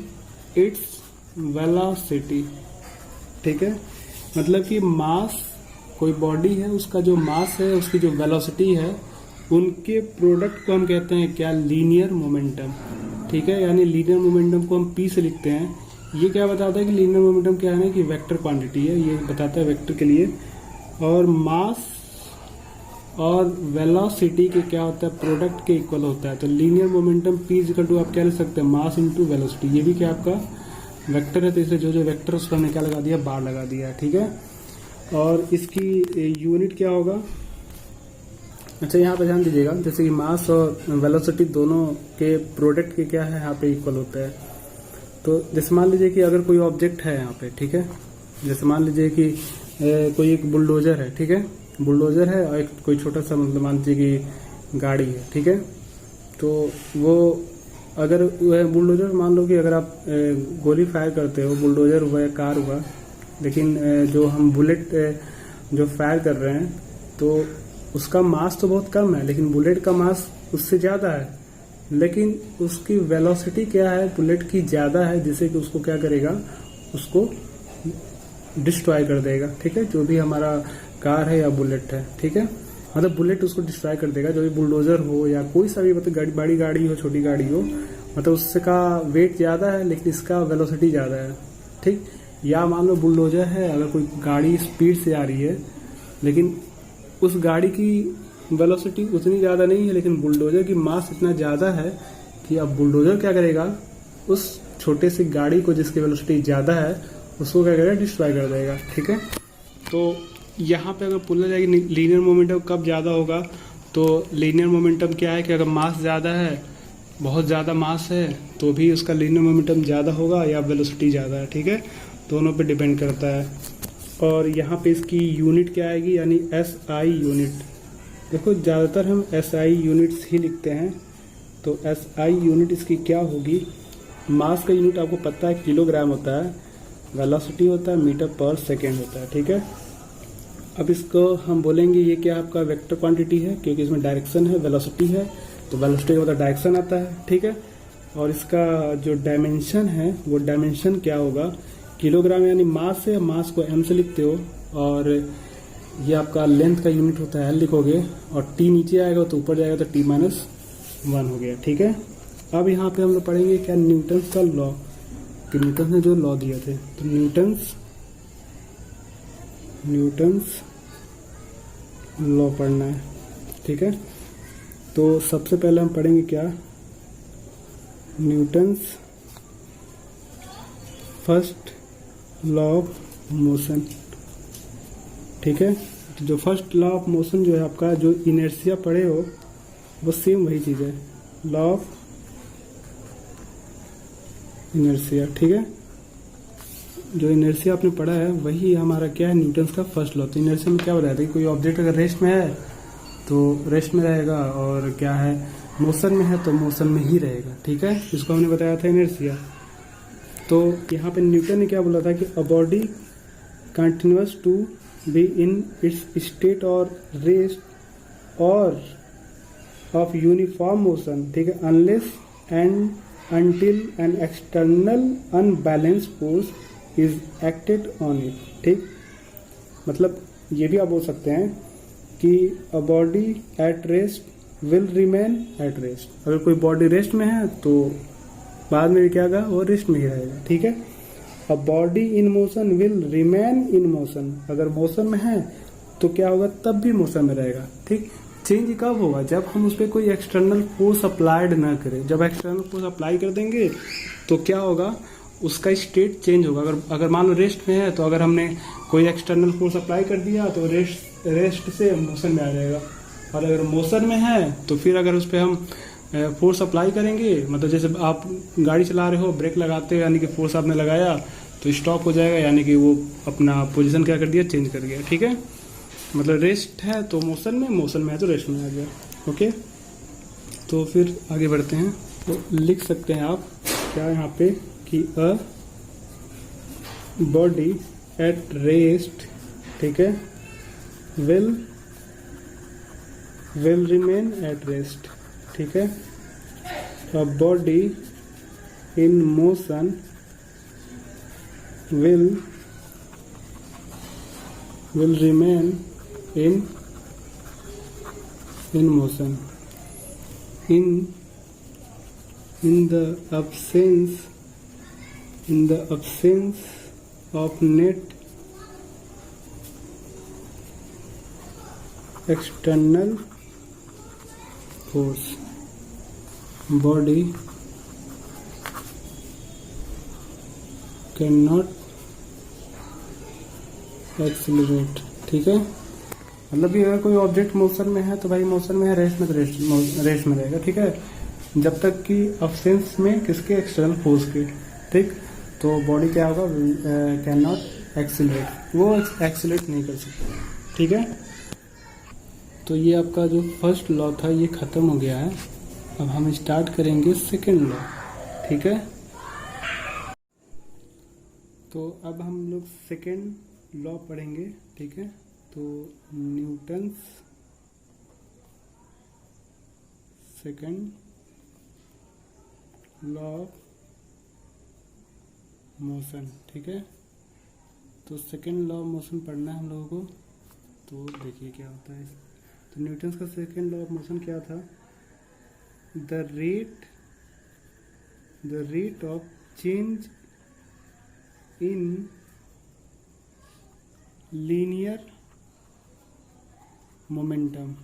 इट्स वेलोसिटी, ठीक है। मतलब कि मास, कोई बॉडी है उसका जो मास है उसकी जो वेलोसिटी है उनके प्रोडक्ट को हम कहते हैं क्या, लीनियर मोमेंटम, ठीक है। यानी लीनियर मोमेंटम को हम पी से लिखते हैं। ये क्या बताता है कि लीनियर मोमेंटम क्या है कि वेक्टर क्वांटिटी है, ये बताता है वेक्टर के लिए। और मास और वेलोसिटी के क्या होता है, प्रोडक्ट के इक्वल होता है। तो linear momentum P equal to आप क्या लिख सकते हैं, मास इंटू वेलोसिटी। ये भी क्या आपका वेक्टर है, तो इसलिए जो वेक्टर उस पर हमने क्या लगा दिया, बार लगा दिया, ठीक है। और इसकी यूनिट क्या होगा, अच्छा यहाँ पे ध्यान दीजिएगा, जैसे कि मास और वेलोसिटी दोनों के प्रोडक्ट के क्या है यहाँ पे इक्वल होता है। तो जैसे मान लीजिए कि अगर कोई ऑब्जेक्ट है यहाँ पे, ठीक है, जैसे मान लीजिए कि कोई एक बुलडोजर है, ठीक है, बुलडोजर है और एक कोई छोटा सा मतलब मान लीजिए कि गाड़ी है, ठीक है। तो वो अगर बुलडोजर मान लो कि अगर आप गोली फायर करते हो, बुलडोजर हुआ या कार हुआ, लेकिन जो हम बुलेट जो फायर कर रहे हैं तो उसका मास तो बहुत कम है, लेकिन बुलेट का मास उससे ज्यादा है, लेकिन उसकी वेलोसिटी क्या है, बुलेट की ज्यादा है, जिससे कि उसको क्या करेगा, उसको डिस्ट्रॉय कर देगा, ठीक है। जो भी हमारा कार है या बुलेट है, ठीक है, मतलब बुलेट उसको डिस्ट्रॉय कर देगा। जो भी बुलडोजर हो या कोई सा भी मतलब बड़ी गाड़ी हो छोटी गाड़ी हो, मतलब उससे का वेट ज्यादा है लेकिन इसका वेलोसिटी ज्यादा है, ठीक। या मान लो बुलडोजर है, अगर कोई गाड़ी स्पीड से आ रही है लेकिन उस गाड़ी की वेलोसिटी उतनी ज्यादा नहीं है, लेकिन बुलडोजर की मास इतना ज्यादा है कि अब बुलडोजर क्या करेगा, उस छोटे सी गाड़ी को जिसकी वेलोसिटी ज्यादा है उसको क्या करेगा, डिस्ट्रॉय कर देगा, ठीक है। तो यहाँ पे अगर बोला जाए कि लीनियर मोमेंटम कब ज्यादा होगा, तो लीनियर मोमेंटम क्या है कि अगर मास ज्यादा है, बहुत ज्यादा मास है, तो भी उसका लीनियर मोमेंटम ज्यादा होगा या वेलोसिटी ज्यादा है, ठीक है, दोनों पे डिपेंड करता है। और यहाँ पे इसकी यूनिट क्या आएगी, यानी SI यूनिट। देखो ज़्यादातर हम SI यूनिट्स ही लिखते हैं, तो SI यूनिट इसकी क्या होगी, मास का यूनिट आपको पता है किलोग्राम होता है, वेलोसिटी होता है मीटर पर सेकेंड होता है, ठीक है। अब इसको हम बोलेंगे ये क्या आपका वेक्टर क्वांटिटी है, क्योंकि इसमें डायरेक्शन है, वेलोसिटी है, तो वेलोसिटी का मतलब डायरेक्शन आता है, ठीक है। और इसका जो डायमेंशन है वो डायमेंशन क्या होगा, किलोग्राम, यानी मास है, मास को m से लिखते हो, और ये आपका लेंथ का यूनिट होता है L लिखोगे, और t नीचे आएगा तो ऊपर जाएगा तो t-1 हो गया, ठीक है। अब यहाँ पे हम लोग पढ़ेंगे क्या, न्यूटन का लॉ। कि न्यूटन ने जो लॉ दिए थे, तो न्यूटन्स लॉ पढ़ना है, ठीक है। तो सबसे पहले हम पढ़ेंगे क्या, Newton's first law of motion, ठीक है। तो जो फर्स्ट लॉ ऑफ मोशन जो है आपका, जो इनर्शिया पढ़े हो वो सेम वही चीज है, लॉ ऑफ इनर्शिया, ठीक है। जो इनर्शिया आपने पढ़ा है वही हमारा क्या है, न्यूटन्स का फर्स्ट लॉ। तो इनर्शिया में क्या बताया था कि कोई ऑब्जेक्ट अगर रेस्ट में है तो रेस्ट में रहेगा, और क्या है मोशन में है तो मोशन में ही रहेगा, ठीक है। इसको हमने बताया था इनर्शिया। तो यहाँ पे न्यूटन ने क्या बोला था कि a body continuous to be in its state और रेस्ट और ऑफ यूनिफॉर्म मोशन, ठीक है, unless and until an external unbalanced force is acted on it, ठीक। मतलब ये भी आप बोल सकते हैं कि a body at rest will remain at rest, अगर कोई बॉडी रेस्ट में है तो बाद में भी क्या होगा, वो रेस्ट में ही रहेगा, ठीक है। a body in motion will remain in motion, अगर मोशन में है तो क्या होगा, तब भी मोशन में रहेगा, ठीक। चेंज कब होगा, जब हम उस पर कोई एक्सटर्नल फोर्स अप्लाइड ना करें। जब एक्सटर्नल फोर्स अप्लाई कर देंगे तो क्या होगा, उसका स्टेट चेंज होगा। अगर मान लो रेस्ट में है तो अगर हमने कोई एक्सटर्नल फोर्स अप्लाई कर दिया तो रेस्ट से मोशन में आ जाएगा, और अगर मोशन में है तो फिर अगर उस पर हम फोर्स अप्लाई करेंगे, मतलब जैसे आप गाड़ी चला रहे हो, ब्रेक लगाते हो यानी कि फोर्स आपने लगाया तो स्टॉप हो जाएगा, यानी कि वो अपना पोजीशन क्या कर दिया, चेंज कर गया, ठीक है। मतलब रेस्ट है तो मोशन में है तो रेस्ट में आ गया, ओके। तो फिर आगे बढ़ते हैं। तो लिख सकते हैं आप क्या यहाँ पे कि अ बॉडी एट रेस्ट, ठीक है, विल रिमेन एट रेस्ट, ठीक है। A body in motion will remain in motion in the absence of net external force, body cannot accelerate, ठीक है। मतलब भी अगर कोई ऑब्जेक्ट मोशन में है तो भाई मोशन में है, रेस्ट में तो रेस्ट में रहेगा, ठीक है, जब तक कि अब्सेंस में किसके, एक्सटर्नल फोर्स के, ठीक। तो बॉडी क्या होगा, कैन नॉट एक्सीलरेट, वो एक्सीलरेट नहीं कर सकता, ठीक है। तो ये आपका जो फर्स्ट लॉ था ये खत्म हो गया है। अब हम स्टार्ट करेंगे सेकेंड लॉ, ठीक है। तो अब हम लोग सेकेंड लॉ पढ़ेंगे, ठीक है। तो Newton's second law of motion, ठीक है। तो सेकेंड लॉ ऑफ मोशन पढ़ना है हम लोगों को। तो देखिए क्या होता है। तो न्यूटन्स का सेकेंड लॉ ऑफ मोशन क्या था, the rate of change in linear momentum.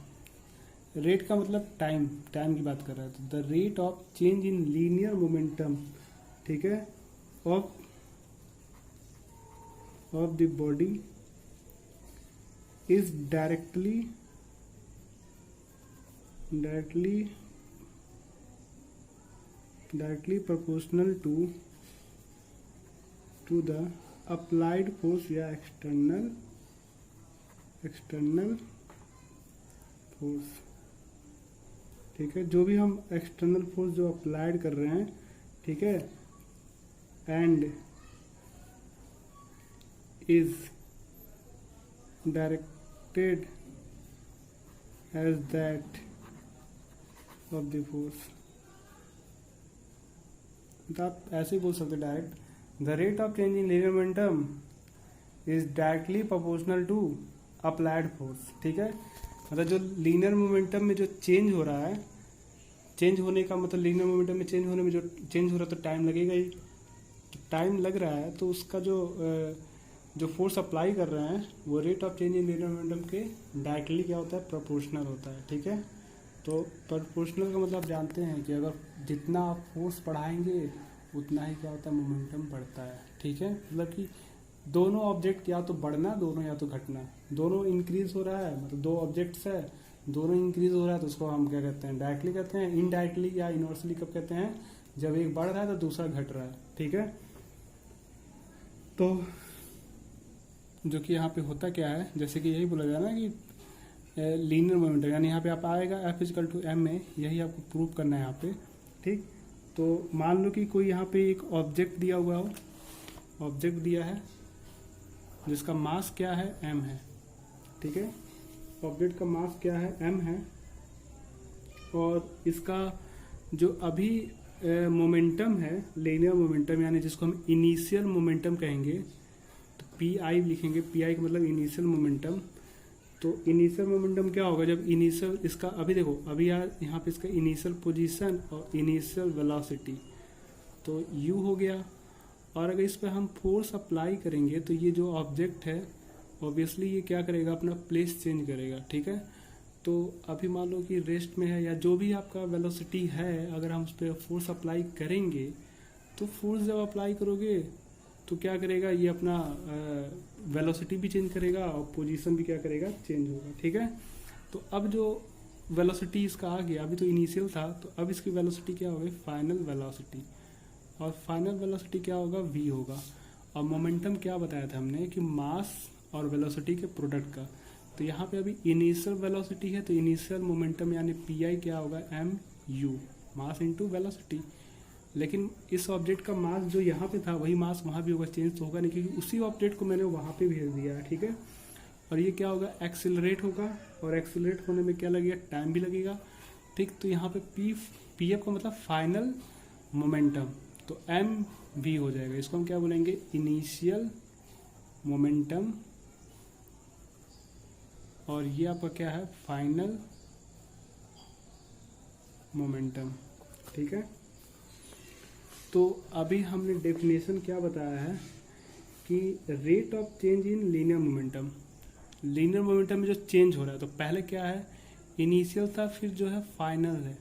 Rate का मतलब टाइम की बात कर रहा है। तो the rate of change in linear momentum, ठीक है, of the body is directly proportional to the applied force या external फोर्स, ठीक है। जो भी हम एक्सटर्नल फोर्स जो अप्लाइड कर रहे हैं, ठीक है, and is directed as that of the force. तो आप ऐसे ही बोल सकते direct, the rate of change in linear momentum is directly proportional to applied force, ठीक है। मतलब जो लीनियर मोमेंटम में जो चेंज हो रहा है, चेंज होने का मतलब लीनियर मोमेंटम में चेंज होने में जो चेंज हो रहा है तो टाइम लगेगा ही, टाइम लग रहा है तो उसका जो फोर्स अप्लाई कर रहे हैं वो rate of change in linear momentum के डायरेक्टली क्या होता है, प्रोपोर्शनल होता है। ठीक है, तो प्रोपोर्शनल का मतलब जानते हैं कि अगर जितना आप फोर्स बढ़ाएंगे उतना ही क्या होता है, मोमेंटम बढ़ता है। ठीक है, मतलब कि दोनों ऑब्जेक्ट या तो बढ़ना, दोनों या तो घटना, दोनों इंक्रीज हो रहा है, मतलब दो ऑब्जेक्ट्स है दोनों इंक्रीज हो रहा है तो उसको हम क्या कहते हैं, डायरेक्टली कहते हैं। इनडायरेक्टली या इनवर्सली कब कहते हैं, जब एक बढ़ रहा है तो दूसरा घट रहा है। ठीक है, तो जो कि यहाँ पे होता क्या है, जैसे कि यही बोला जाए ना कि लीनियर मोमेंटम, यानी यहाँ पे आप आएगा F इक्वल टू एम में, यही आपको प्रूव करना है यहाँ पे। ठीक, तो मान लो कि कोई यहाँ पे एक ऑब्जेक्ट दिया हुआ हो, ऑब्जेक्ट दिया है जिसका मास क्या है, m है। ठीक है, ऑब्जेक्ट का मास क्या है, m है, और इसका जो अभी मोमेंटम है, लीनियर मोमेंटम, यानी जिसको हम इनिशियल मोमेंटम कहेंगे, तो पी आई लिखेंगे। पी आई का मतलब इनिशियल मोमेंटम। तो इनिशियल मोमेंटम क्या होगा, जब इनिशियल इसका अभी देखो, अभी यहाँ पे इसका इनिशियल पोजीशन और इनिशियल वेलोसिटी, तो u हो गया। और अगर इस पर हम फोर्स अप्लाई करेंगे तो ये जो ऑब्जेक्ट है ऑब्वियसली ये क्या करेगा, अपना प्लेस चेंज करेगा। ठीक है, तो अभी मान लो कि रेस्ट में है या जो भी आपका वेलोसिटी है, अगर हम उस पर फोर्स अप्लाई करेंगे तो फोर्स जब अप्लाई करोगे तो क्या करेगा, ये अपना वेलोसिटी भी चेंज करेगा और पोजीशन भी क्या करेगा, चेंज होगा। ठीक है, तो अब जो वेलोसिटी इसका आ गया, अभी तो इनिशियल था, तो अब इसकी वेलोसिटी क्या होगी, फाइनल वेलोसिटी, और फाइनल वेलोसिटी क्या होगा, v होगा। और मोमेंटम क्या बताया था हमने कि मास और वेलोसिटी के प्रोडक्ट का, तो यहाँ पे अभी इनिशियल वेलोसिटी है तो इनिशियल मोमेंटम यानी पी आई क्या होगा, M U, mass into velocity. लेकिन इस ऑब्जेक्ट का मास जो यहाँ पे था वही मास वहाँ भी होगा, चेंज तो होगा नहीं, क्योंकि उसी ऑब्जेक्ट को मैंने वहाँ पे भेज दिया है। ठीक है, और ये क्या होगा, एक्सिलरेट होगा, और एक्सिलरेट होने में क्या लगेगा, टाइम भी लगेगा। ठीक, तो यहाँ पे पी एफ का मतलब फाइनल मोमेंटम, तो एम वी हो जाएगा। इसको हम क्या बोलेंगे, इनिशियल मोमेंटम, और ये आपका क्या है, फाइनल मोमेंटम। ठीक है, तो अभी हमने डेफिनेशन क्या बताया है कि rate of change in linear momentum, linear momentum में जो चेंज हो रहा है, तो पहले क्या है, इनिशियल था, फिर जो है फाइनल है।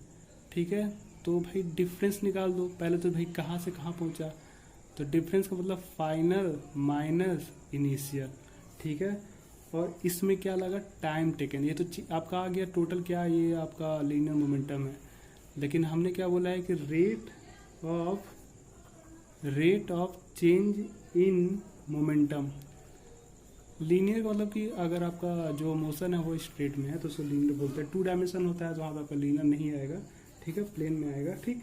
ठीक है, तो भाई डिफरेंस निकाल दो, पहले तो भाई कहाँ से कहाँ पहुँचा, तो डिफरेंस का मतलब फाइनल माइनस इनिशियल। ठीक है, और इसमें क्या लगा, टाइम टेकन, ये तो आपका आ गया टोटल क्या, ये आपका लीनियर मोमेंटम है। लेकिन हमने क्या बोला है कि rate of change in momentum, linear का मतलब कि अगर आपका जो मोशन है वो स्ट्रेट में है तो उसको लीनियर बोलते हैं। 2 डायमेंशन होता है तो वहाँ पर आपका लीनियर नहीं आएगा। ठीक है, प्लेन में आएगा। ठीक,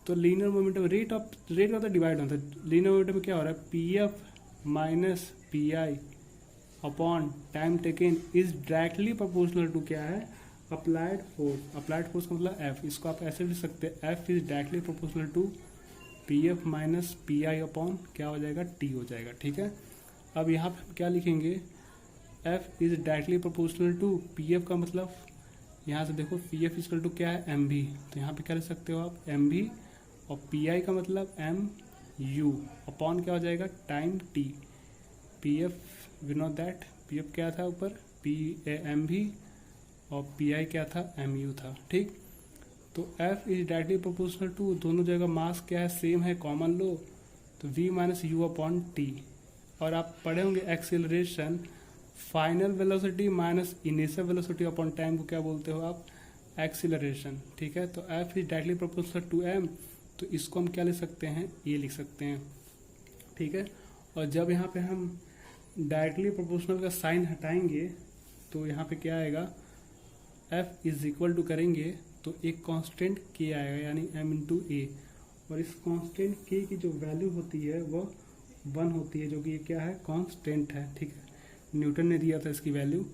तो लीनियर मोमेंटम रेट का तो डिवाइड होता है। लीनियर मोमेंटम में क्या हो रहा है, P F minus P I upon time taken is directly proportional to क्या है, अप्लाइड फोर्स। अप्लाइड फोर्स का मतलब एफ, इसको आप ऐसे लिख सकते हैं, F is directly proportional to P F minus P I upon क्या हो जाएगा, टी हो जाएगा। ठीक है, अब यहाँ पे क्या लिखेंगे, F is directly proportional to P F का मतलब यहाँ से देखो पी एफ इजकल टू क्या है, एम भी, तो यहाँ पे क्या लिख सकते हो आप, एम भी, और पी आई का मतलब एम यू अपॉन क्या हो जाएगा, time T. P F we know that, P F क्या था ऊपर, पी एम भी, और पी आई क्या था, एम यू था। ठीक, तो F is directly proportional to, दोनों जगह मास क्या है, सेम है, कॉमन लो, तो V minus U upon T. और आप पढ़े होंगे acceleration, final velocity minus initial velocity upon time को क्या बोलते हो आप, एक्सीलरेशन। ठीक है, तो F is directly proportional to M, तो इसको हम क्या लिख सकते हैं, ये लिख सकते हैं। ठीक है, और जब यहाँ पे हम डायरेक्टली प्रोपोर्शनल का साइन हटाएंगे तो यहाँ पे क्या आएगा, एफ इज इक्वल टू करेंगे तो एक कांस्टेंट के आएगा, यानी एम इंटू ए, और इस कांस्टेंट के की जो वैल्यू होती है वो 1 होती है, जो कि ये क्या है, कांस्टेंट है। ठीक है, न्यूटन ने दिया था इसकी वैल्यू,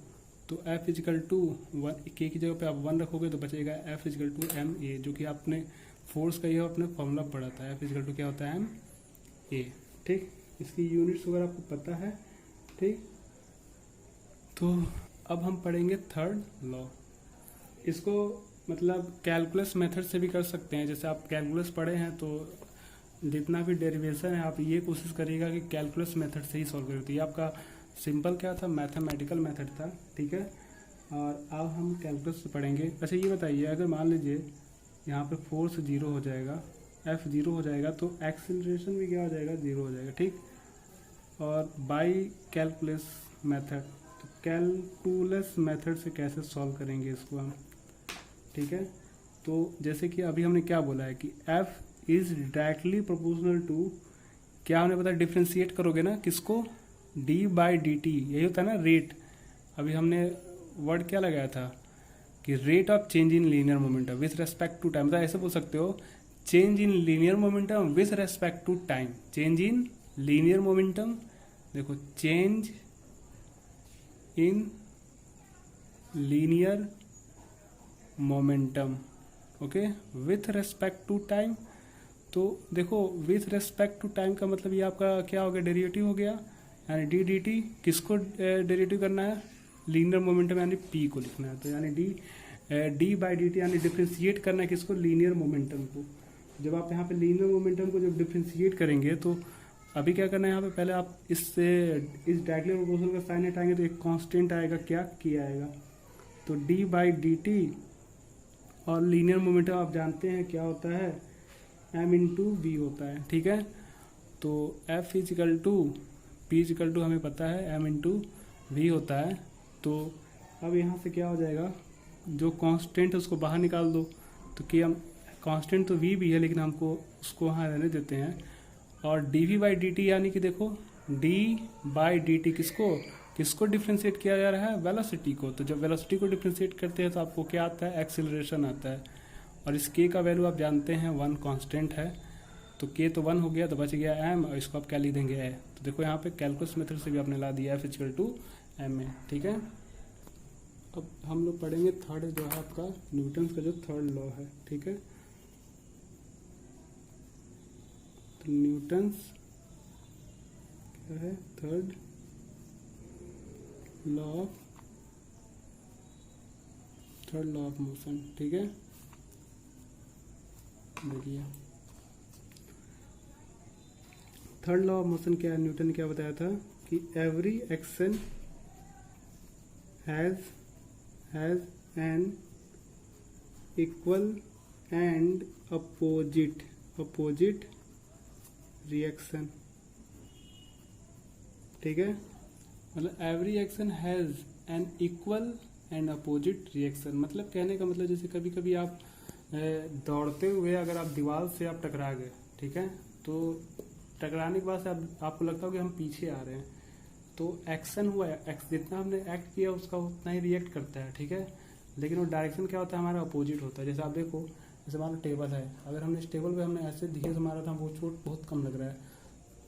तो एफ इजिकल टू 1, के की जगह पे आप 1 रखोगे तो बचेगा F is equal to M A, जो कि आपने फोर्स का ये अपने फॉर्मूला पढ़ा था, एफ इजिकल टू क्या होता है, एम ए। ठीक, इसकी यूनिट्स वगैरह आपको पता है। ठीक, तो अब हम पढ़ेंगे थर्ड लॉ। इसको मतलब कैलकुलस मेथड से भी कर सकते हैं, जैसे आप कैलकुलस पढ़े हैं तो जितना भी डेरिवेशन है आप ये कोशिश करिएगा कि कैलकुलस मेथड से ही सॉल्व करिए। तो ये आपका सिंपल क्या था, मैथमेटिकल मेथड था, ठीक है। और अब हम कैलकुलस से पढ़ेंगे। अच्छा ये बताइए, अगर मान लीजिए यहाँ पे फोर्स जीरो हो जाएगा, एफ जीरो हो जाएगा, तो एक्सिलरेशन भी क्या हो जाएगा, जीरो हो जाएगा, ठीक। और बाई कैलकुलस मेथड, तो कैलकुलस मेथड से कैसे सॉल्व करेंगे इसको हम, ठीक है। तो जैसे कि अभी हमने क्या बोला है कि f is directly proportional to, क्या हमने पता, डिफ्रेंशिएट करोगे ना किसको, d बाई डी टी, यही होता है ना रेट। अभी हमने वर्ड क्या लगाया था कि rate of change in linear momentum with respect to time, मतलब ऐसे बोल सकते हो change in linear momentum with respect to time. Change in linear momentum, देखो change in linear momentum, okay, with respect to time. तो देखो with respect to time का मतलब ये आपका क्या हो गया, डेरिवेटिव हो गया, यानी डी डी टी किसको डेरिवेटिव करना है, लीनियर मोमेंटम यानी पी को लिखना है। तो यानी डी बाई डी टी यानी डिफ्रेंशिएट करना है किसको, लीनियर मोमेंटम को। जब आप यहाँ पे लीनियर मोमेंटम को जब डिफ्रेंशिएट करेंगे तो अभी क्या करना है, यहाँ पे पहले आप इस डायरेक्टली प्रोपोर्शनल का साइन हटाएंगे तो एक कांस्टेंट आएगा, क्या की आएगा, तो डी बाई डी टी, और लीनियर मोमेंटम आप जानते हैं क्या होता है, m इंटू वी होता है, ठीक है। तो f is equal to P is equal to हमें पता है m इंटू वी होता है। तो अब यहाँ से क्या हो जाएगा, जो कांस्टेंट है उसको बाहर निकाल दो, तो कि हम कांस्टेंट तो v भी है लेकिन हमको उसको वहाँ रहने देते हैं। और D V by D T यानी कि देखो d बाई डी टी किसको डिफ्रेंशिएट किया जा रहा है, वेलोसिटी को। तो जब वेलोसिटी को डिफ्रेंशिएट करते हैं तो आपको क्या आता है, एक्सेलरेशन आता है। और इस k का वैल्यू आप जानते हैं 1 कांस्टेंट है, तो k तो 1 हो गया, तो बच गया m, और इसको आप क्या लिख देंगे a। तो देखो यहाँ पे कैलकुलस मेथड से भी आपने ला दिया f इक्वल टू m में, ठीक है। अब हम लोग पढ़ेंगे थर्ड जो है आपका न्यूटन का जो थर्ड लॉ है, ठीक है। तो न्यूटन्स क्या है, थर्ड लॉ ऑफ मोशन, ठीक है। देखिए थर्ड लॉ ऑफ मोशन क्या है, न्यूटन ने क्या बताया था कि every action has an equal and opposite reaction, ठीक है। मतलब every action has an equal and opposite reaction, मतलब कहने का मतलब जैसे कभी कभी आप दौड़ते हुए अगर आप दीवार से आप टकरा गए, ठीक है, तो टकराने के बाद से आपको लगता हो कि हम पीछे आ रहे हैं, तो एक्शन हुआ है, जितना हमने एक्ट किया उसका उतना ही रिएक्ट करता है, ठीक है। लेकिन वो डायरेक्शन क्या होता है, हमारा अपोजिट होता है। जैसे आप देखो, जैसे हमारा टेबल है, अगर हमने इस टेबल पे हमने ऐसे धीरे से मारा था, वो चोट बहुत कम लग रहा है,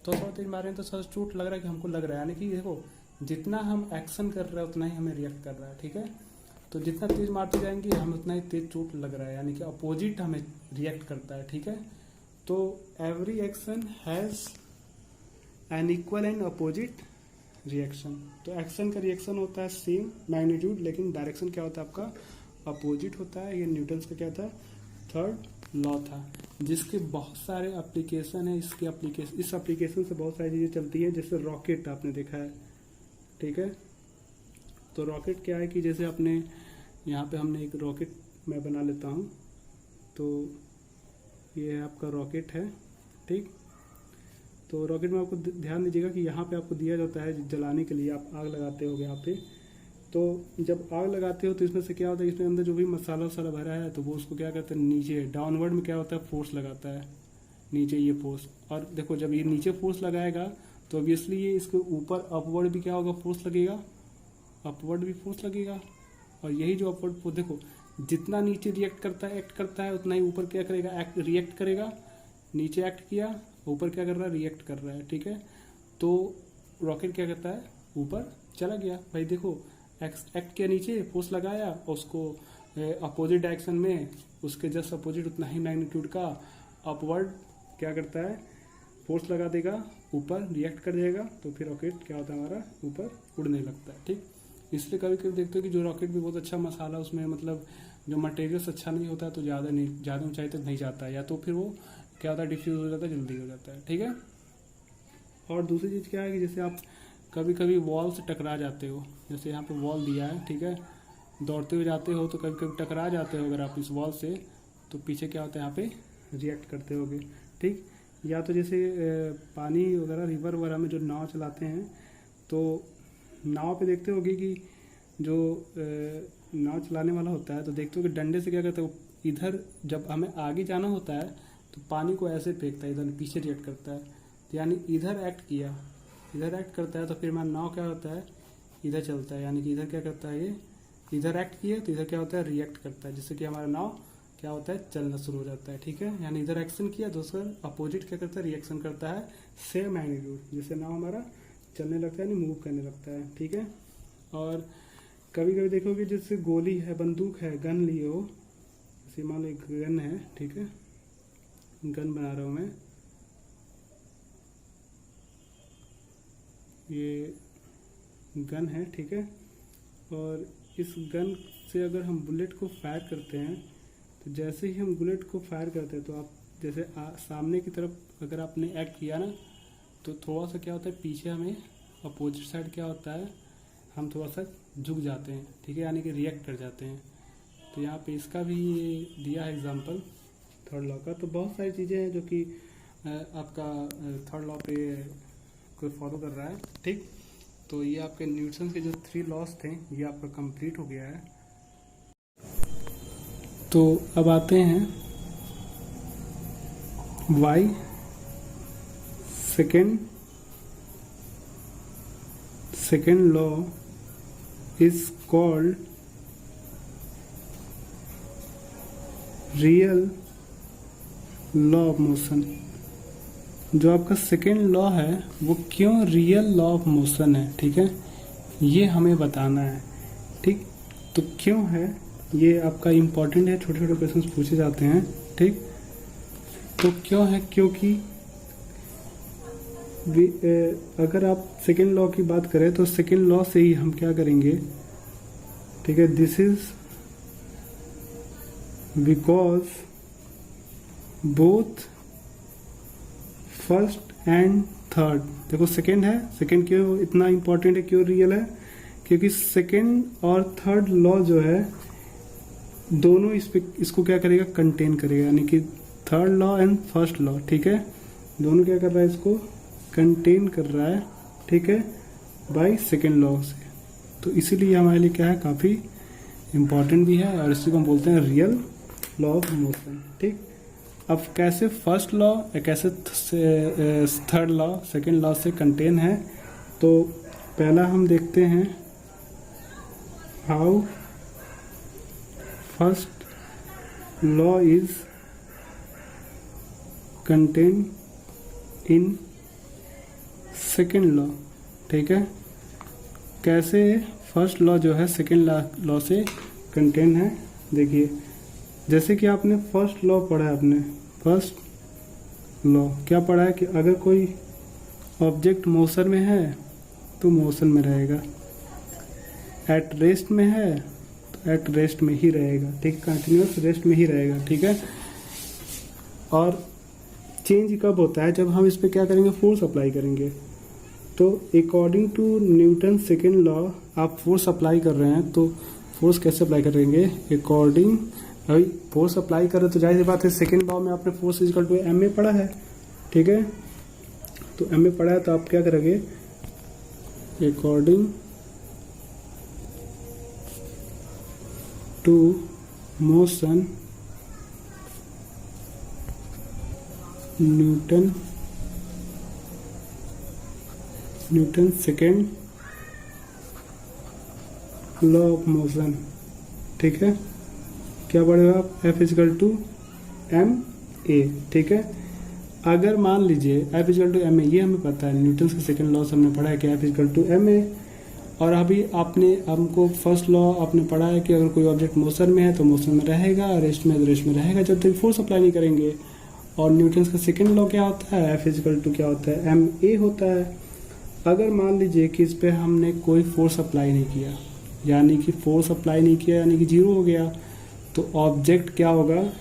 तो थोड़ा तेज मारे हैं तो सर चोट लग रहा है कि हमको लग रहा है, यानी कि देखो जितना हम एक्शन कर रहे हैं उतना ही हमें रिएक्ट कर रहा है, ठीक है। तो जितना तेज मारते जाएंगे हमें उतना ही तेज चोट लग रहा है, यानी कि अपोजिट हमें रिएक्ट करता है, ठीक है। तो every action has an equal and opposite reaction. तो एक्शन का रिएक्शन होता है सेम मैग्नीट्यूड, लेकिन डायरेक्शन क्या होता है आपका, अपोजिट होता है। ये न्यूटन्स का क्या था, थर्ड लॉ था, जिसके बहुत सारे एप्लीकेशन है। इस एप्लीकेशन से बहुत सारी चीजें चलती है, जैसे रॉकेट आपने देखा है, ठीक है। तो रॉकेट क्या है कि जैसे अपने यहाँ पे हमने एक रॉकेट मैं बना लेता हूँ, तो ये आपका रॉकेट है, ठीक। तो रॉकेट में आपको ध्यान दीजिएगा कि यहाँ पे आपको दिया जाता है जलाने के लिए, आप आग लगाते हो यहाँ पे। तो जब आग लगाते हो तो इसमें से क्या होता है, इसमें अंदर जो भी मसाला वसाला भरा है तो वो उसको क्या करते हैं, नीचे डाउनवर्ड में क्या होता है, फोर्स लगाता है नीचे, ये फोर्स। और देखो जब ये नीचे फोर्स लगाएगा तो ऑब्वियसली ये इसके ऊपर अपवर्ड भी क्या होगा, फोर्स लगेगा, अपवर्ड भी फोर्स लगेगा। और यही जो अपवर्ड फोर्स, देखो जितना नीचे रिएक्ट करता है, एक्ट करता है, उतना ही ऊपर क्या करेगा, रिएक्ट करेगा। नीचे एक्ट किया, ऊपर क्या कर रहा है, रिएक्ट कर रहा है, ठीक है। तो रॉकेट क्या करता है, ऊपर चला गया, भाई देखो एक्ट किया, नीचे फोर्स लगाया, और उसको अपोजिट डायरेक्शन में उसके जस्ट अपोजिट उतना ही मैग्नीट्यूड का अपवर्ड क्या करता है, फोर्स लगा देगा, ऊपर रिएक्ट कर जाएगा, तो फिर रॉकेट क्या होता है, हमारा ऊपर उड़ने लगता है, ठीक। इसलिए कभी कभी देखते हो कि जो रॉकेट भी बहुत अच्छा मसाला उसमें, मतलब जो मटेरियल्स अच्छा नहीं होता है तो ज़्यादा ऊंचाई तक नहीं जाता है, या तो फिर वो क्या होता है, डिफ्यूज हो जाता है, जल्दी हो जाता है। ठीक है। और दूसरी चीज़ क्या है कि जैसे आप कभी कभी वॉल से टकरा जाते हो, जैसे यहाँ पे वॉल दिया है, ठीक है, दौड़ते हुए जाते हो तो कभी कभी टकरा जाते हो अगर आप इस वॉल से, तो पीछे क्या होता है, यहाँ पे रिएक्ट करते होगे। ठीक। या तो जैसे पानी वगैरह रिवर वगैरह में जो नाव चलाते हैं, तो नाव पे देखते होगे कि जो नाव चलाने वाला होता है तो देखते हो कि डंडे से क्या करता है, इधर जब हमें आगे जाना होता है तो पानी को ऐसे फेंकता है, इधर पीछे रिएक्ट करता है, तो यानी इधर एक्ट किया, इधर एक्ट करता है, तो फिर हमारा नाव क्या होता है, इधर चलता है, यानी कि इधर क्या करता है, ये इधर एक्ट किया तो इधर क्या होता है, रिएक्ट करता है, जिससे कि हमारा नाव क्या होता है, चलना शुरू हो जाता है। ठीक है। यानी इधर एक्शन किया, दूसरा अपोजिट क्या करता है, रिएक्शन करता है, सेम मैग्नीट्यूड, जिससे नाव हमारा चलने लगता है, यानी मूव करने लगता है। ठीक है। और कभी कभी देखोगे जैसे गोली है, बंदूक है, गन लिए हो, जैसे मान लो एक गन है, ठीक है, गन बना रहा हूँ मैं, ये गन है, ठीक है, और इस गन से अगर हम बुलेट को फायर करते हैं, तो जैसे ही हम बुलेट को फायर करते हैं तो आप जैसे सामने की तरफ अगर आपने एक्ट किया ना, तो थोड़ा सा क्या होता है, पीछे हमें अपोजिट साइड क्या होता है, हम थोड़ा सा झुक जाते हैं। ठीक है। यानी कि रिएक्ट कर जाते हैं। तो यहाँ पे इसका भी ये दिया है एग्जांपल थर्ड लॉ का। तो बहुत सारी चीज़ें हैं जो कि आपका थर्ड लॉ पे कोई फॉलो कर रहा है। ठीक। तो ये आपके न्यूटन के जो 3 लॉस थे ये आपका कंप्लीट हो गया है। तो अब आते हैं why second law is called real law of motion. जो आपका सेकेंड लॉ है वो क्यों रियल लॉ ऑफ मोशन है, ठीक है, ये हमें बताना है। ठीक। तो क्यों है ये आपका इम्पोर्टेंट है, छोटे छोटे क्वेश्चंस पूछे जाते हैं। ठीक। तो क्यों है, क्योंकि अगर आप सेकेंड लॉ की बात करें तो सेकेंड लॉ से ही हम क्या करेंगे, ठीक है, this is because both first and third, देखो सेकेंड है, सेकेंड क्यों इतना इंपॉर्टेंट है, क्यों रियल है, क्योंकि सेकेंड और थर्ड लॉ जो है दोनों इसको क्या करेगा, कंटेन करेगा, यानी कि third law and first law, ठीक है, दोनों क्या कर रहा है, इसको कंटेन कर रहा है। ठीक है। बाय सेकेंड लॉ से। तो इसीलिए हमारे लिए क्या है, काफ़ी इम्पॉर्टेंट भी है, और इसी को हम बोलते हैं रियल लॉ ऑफ मोशन। ठीक। अब कैसे फर्स्ट लॉ कैसे थर्ड लॉ सेकेंड लॉ से कंटेन है, तो पहला हम देखते हैं how first law is contain in second law. ठीक है। कैसे फर्स्ट लॉ जो है सेकेंड लॉ से कंटेन है, देखिए जैसे कि आपने फर्स्ट लॉ पढ़ा है, आपने फर्स्ट लॉ क्या पढ़ा है कि अगर कोई ऑब्जेक्ट मोशन में है तो मोशन में रहेगा, एट रेस्ट में है तो एट रेस्ट में ही रहेगा। ठीक। कंटिन्यूअस रेस्ट में ही रहेगा। ठीक है। और चेंज कब होता है, जब हम इस पे क्या करेंगे, फोर्स अप्लाई करेंगे। तो according to Newton second law आप फोर्स अप्लाई कर रहे हैं, तो फोर्स कैसे अप्लाई करेंगे, अकॉर्डिंग, अभी फोर्स अप्लाई कर रहे तो जाहिर सी बात है सेकेंड लॉ में आपने force equal to M A पढ़ा है। ठीक है। तो एम ए पढ़ा है तो आप क्या करेंगे, according to motion Newton second law of motion. ठीक है। क्या पढ़ेगा आप, F is equal to M A. ठीक है। अगर मान लीजिए F is equal to M A, ये हमें पता है, न्यूटन के सेकेंड लॉ से हमने पढ़ा है कि F is equal to M A, और अभी आपने हमको फर्स्ट लॉ आपने पढ़ा है कि अगर कोई ऑब्जेक्ट मोशन में है तो मोशन में रहेगा, रेस्ट में है तो रेस्ट में रहेगा जब तक फोर्स अप्लाई नहीं करेंगे। और न्यूटन का सेकेंड लॉ क्या होता है, एफ इजिकल टू क्या होता है, एम ए होता है। अगर मान लीजिए कि इस पे हमने कोई फोर्स अप्लाई नहीं किया, यानी कि फोर्स अप्लाई नहीं किया यानी कि जीरो हो गया, तो ऑब्जेक्ट क्या होगा,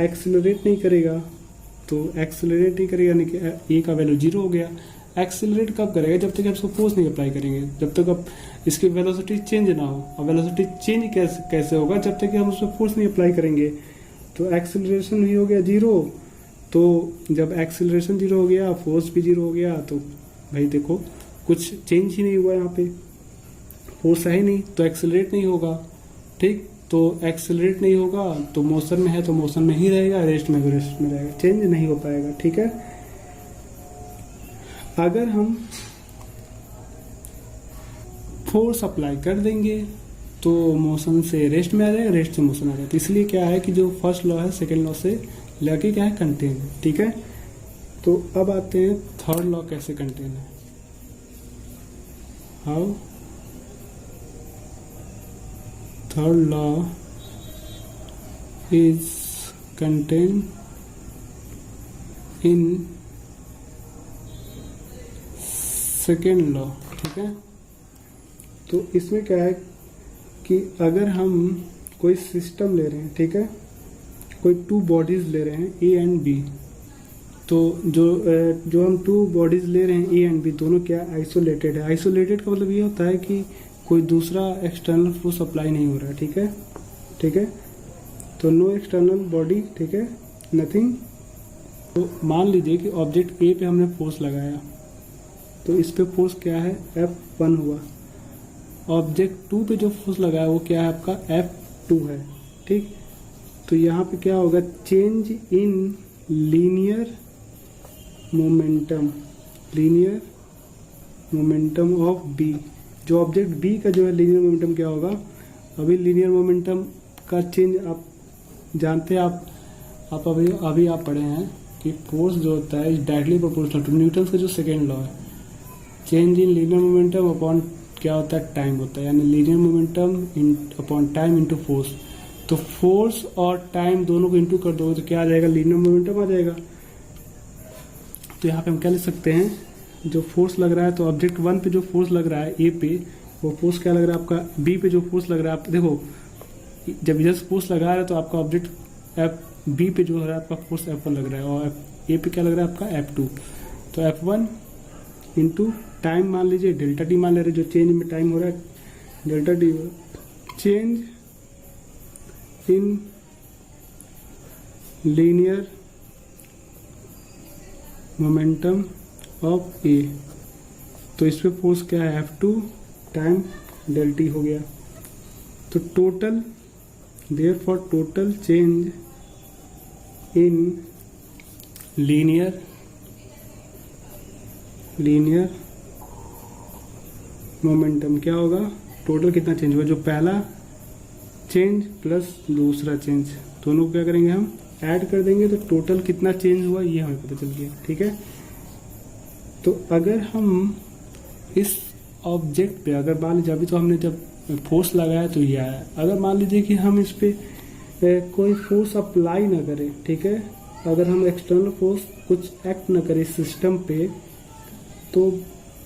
एक्सिलरेट नहीं करेगा, तो एक्सेलरेट नहीं करेगा, यानी कि ए का वैल्यू 0 हो गया। एक्सेलरेट कब करेगा? जब तक आप इसको फोर्स नहीं अप्लाई करेंगे, जब तक आप इसकी वेलोसिटी चेंज ना हो। और वेलोसिटी चेंज कैसे होगा? जब तक कि हम उस पर फोर्स नहीं अप्लाई करेंगे। तो एक्सेलरेशन भी हो गया 0। तो जब एक्सेलरेशन 0 हो गया, फोर्स भी 0 हो गया, तो भाई देखो कुछ चेंज ही नहीं हुआ, यहाँ पे फोर्स है ही नहीं, तो एक्सेलरेट नहीं होगा। ठीक, तो एक्सेलरेट नहीं होगा तो मोशन में है तो मोशन में ही रहेगा, रेस्ट में रेस्ट में रहेगा, चेंज नहीं हो पाएगा। ठीक है, अगर हम फोर्स अप्लाई कर देंगे तो मोशन से रेस्ट में आ जाएगा, रेस्ट से मोशन आ जाएगा। तो इसलिए क्या है कि जो फर्स्ट लॉ है सेकेंड लॉ से लगे क्या है, कंटेन है। ठीक है, तो अब आते हैं थर्ड लॉ कैसे कंटेन है। How third law is contain in second law. ठीक है, तो इसमें क्या है कि अगर हम कोई सिस्टम ले रहे हैं, ठीक है, कोई 2 बॉडीज ले रहे हैं ए एंड बी, तो जो हम 2 बॉडीज ले रहे हैं ए एंड बी, दोनों क्या आइसोलेटेड है। आइसोलेटेड का मतलब ये होता है कि कोई दूसरा एक्सटर्नल फोर्स अप्लाई नहीं हो रहा है। ठीक है, ठीक है, तो नो एक्सटर्नल बॉडी, ठीक है, नथिंग। तो मान लीजिए कि ऑब्जेक्ट ए पे हमने फोर्स लगाया, तो इस पे फोर्स क्या है, F1 हुआ। ऑब्जेक्ट 2 पे जो फोर्स लगाया वो क्या है, आपका F2 है। ठीक, तो यहाँ पे क्या होगा, change in linear momentum of B. जो ऑब्जेक्ट बी का जो है लीनियर मोमेंटम क्या होगा, अभी लीनियर मोमेंटम का चेंज आप जानते हैं, आप अभी आप पढ़े हैं कि फोर्स जो होता है डायरेक्टली प्रोपोर्शनल टू न्यूटन का जो सेकेंड लॉ है, change in linear momentum upon क्या होता है, टाइम होता है, यानी linear momentum upon time into force. तो फोर्स और टाइम दोनों को इंटू कर दोगे तो क्या आ जाएगा, लीनियर मोमेंटम आ जाएगा। तो यहाँ पे हम क्या लिख सकते हैं, जो फोर्स लग रहा है, तो ऑब्जेक्ट 1 पे जो फोर्स लग रहा है ए पे, वो फोर्स क्या लग रहा है आपका बी पे जो फोर्स लग रहा है। आप देखो जब इधर फोर्स लगा रहा है तो आपका ऑब्जेक्ट एफ बी पे जो है आपका फोर्स F1 लग रहा है, और ए पे क्या लग रहा है आपका F2। तो F1 इंटू टाइम मान लीजिए डेल्टा टी मान ले रहे, जो चेंज में टाइम हो रहा है delta T, change in linear momentum of A. तो इस पे फोर्स क्या है, F2 टाइम डेल टी हो गया। तो total therefore total change in linear momentum क्या होगा, टोटल कितना चेंज हुआ, जो पहला चेंज प्लस दूसरा चेंज, दोनों को क्या करेंगे हम ऐड कर देंगे, तो टोटल कितना चेंज हुआ ये हमें पता चल गया। ठीक है, तो अगर हम इस ऑब्जेक्ट पे अगर मान लीजिए अभी तो हमने जब फोर्स लगाया तो ये आया, अगर मान लीजिए कि हम इस पे कोई फोर्स अप्लाई ना करें, ठीक है, अगर हम एक्सटर्नल फोर्स कुछ एक्ट ना करें सिस्टम पे, तो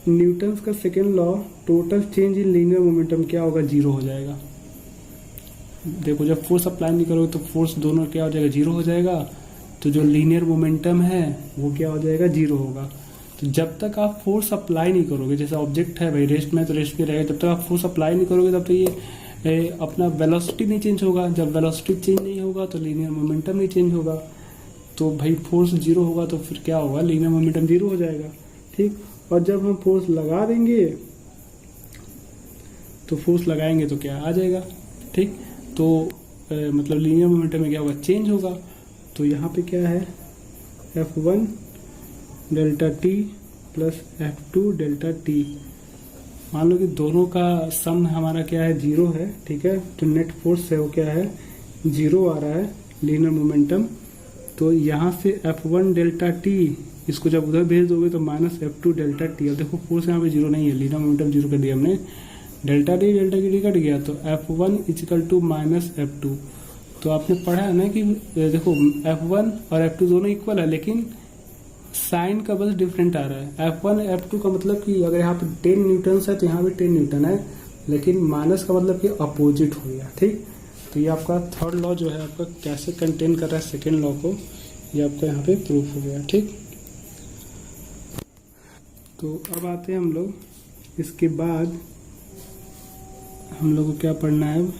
न्यूटन्स का second law total change in linear momentum क्या होगा, 0 हो जाएगा। देखो जब फोर्स अप्लाई नहीं करोगे तो फोर्स दोनों क्या हो जाएगा, 0 हो जाएगा। तो जो लीनियर मोमेंटम है वो क्या हो जाएगा, 0 होगा। तो जब तक आप फोर्स अप्लाई नहीं करोगे, जैसे ऑब्जेक्ट है भाई रेस्ट में तो रेस्ट में रहेगा, जब तक आप फोर्स अप्लाई नहीं करोगे तब तक ये अपना वेलोसिटी नहीं चेंज होगा। जब वेलोसिटी चेंज नहीं होगा तो लीनियर मोमेंटम नहीं चेंज होगा। तो भाई फोर्स 0 होगा तो फिर क्या होगा, लीनियर मोमेंटम 0 हो जाएगा। ठीक, और जब हम फोर्स लगा देंगे तो फोर्स लगाएंगे तो क्या आ जाएगा। ठीक, तो मतलब लीनियर मोमेंटम में क्या होगा, चेंज होगा। तो यहाँ पे क्या है, F1 delta T plus F2 delta T. मान लो कि दोनों का सम हमारा क्या है, 0 है। ठीक है, तो नेट फोर्स है वो क्या है, 0 आ रहा है लीनियर मोमेंटम। तो यहाँ से F1 डेल्टा टी इसको जब उधर भेज दोगे तो माइनस F2 डेल्टा टी। अब देखो फोर्स यहाँ पे 0 नहीं है, लीनियर मोमेंटम 0 कर दिया हमने, डेल्टा टी कट गया, तो F1 is equal to minus F2। तो आपने पढ़ा है ना कि देखो F1 और F2 दोनों इक्वल है, लेकिन साइन का बस डिफरेंट आ रहा है। F1 F2 का मतलब कि अगर यहाँ पे 10 न्यूटन है तो यहाँ भी 10 न्यूटन है, लेकिन माइनस का मतलब कि अपोजिट हो गया। ठीक, तो ये आपका थर्ड लॉ जो है आपका कैसे कंटेन कर रहा है सेकेंड लॉ को, ये आपका यहाँ पे प्रूफ हो गया। ठीक, तो अब आते हैं हम लोग, इसके बाद हम लोग को क्या पढ़ना है अब,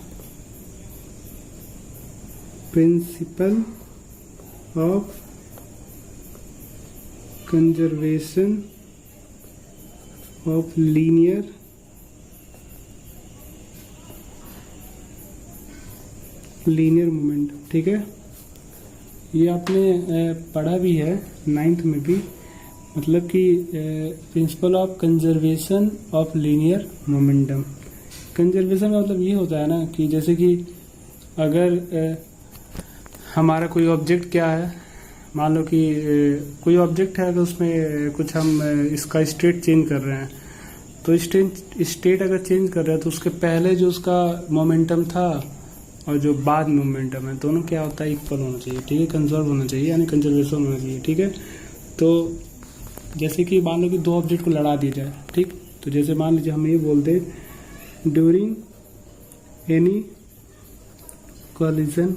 principle of conservation of linear moment. ठीक है, ये आपने पढ़ा भी है 9th में भी, मतलब कि principle of conservation of linear momentum. Conservation का मतलब ये होता है ना कि जैसे कि अगर हमारा कोई ऑब्जेक्ट क्या है, मान लो कि कोई ऑब्जेक्ट है, तो उसमें कुछ हम इसका स्टेट चेंज कर रहे हैं, तो स्टेट अगर चेंज कर रहे हैं तो उसके पहले जो उसका मोमेंटम था और जो बाद मोमेंटम है, दोनों क्या होता है, इक्वल होना चाहिए। ठीक है, कंजर्व होना चाहिए, यानी कंजर्वेशन होना चाहिए। ठीक है, तो जैसे कि मान लो कि दो ऑब्जेक्ट को लड़ा दिया जाए। ठीक, तो जैसे मान लीजिए हम ये बोलते ड्यूरिंग एनी कोलिजन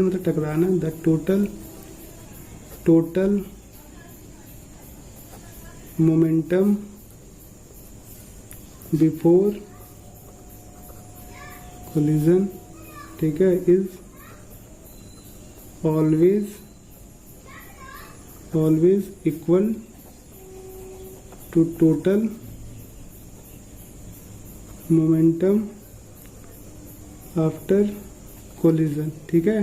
मतलब टकराना, the total momentum before collision, ठीक है, is always equal to total momentum after collision. ठीक है,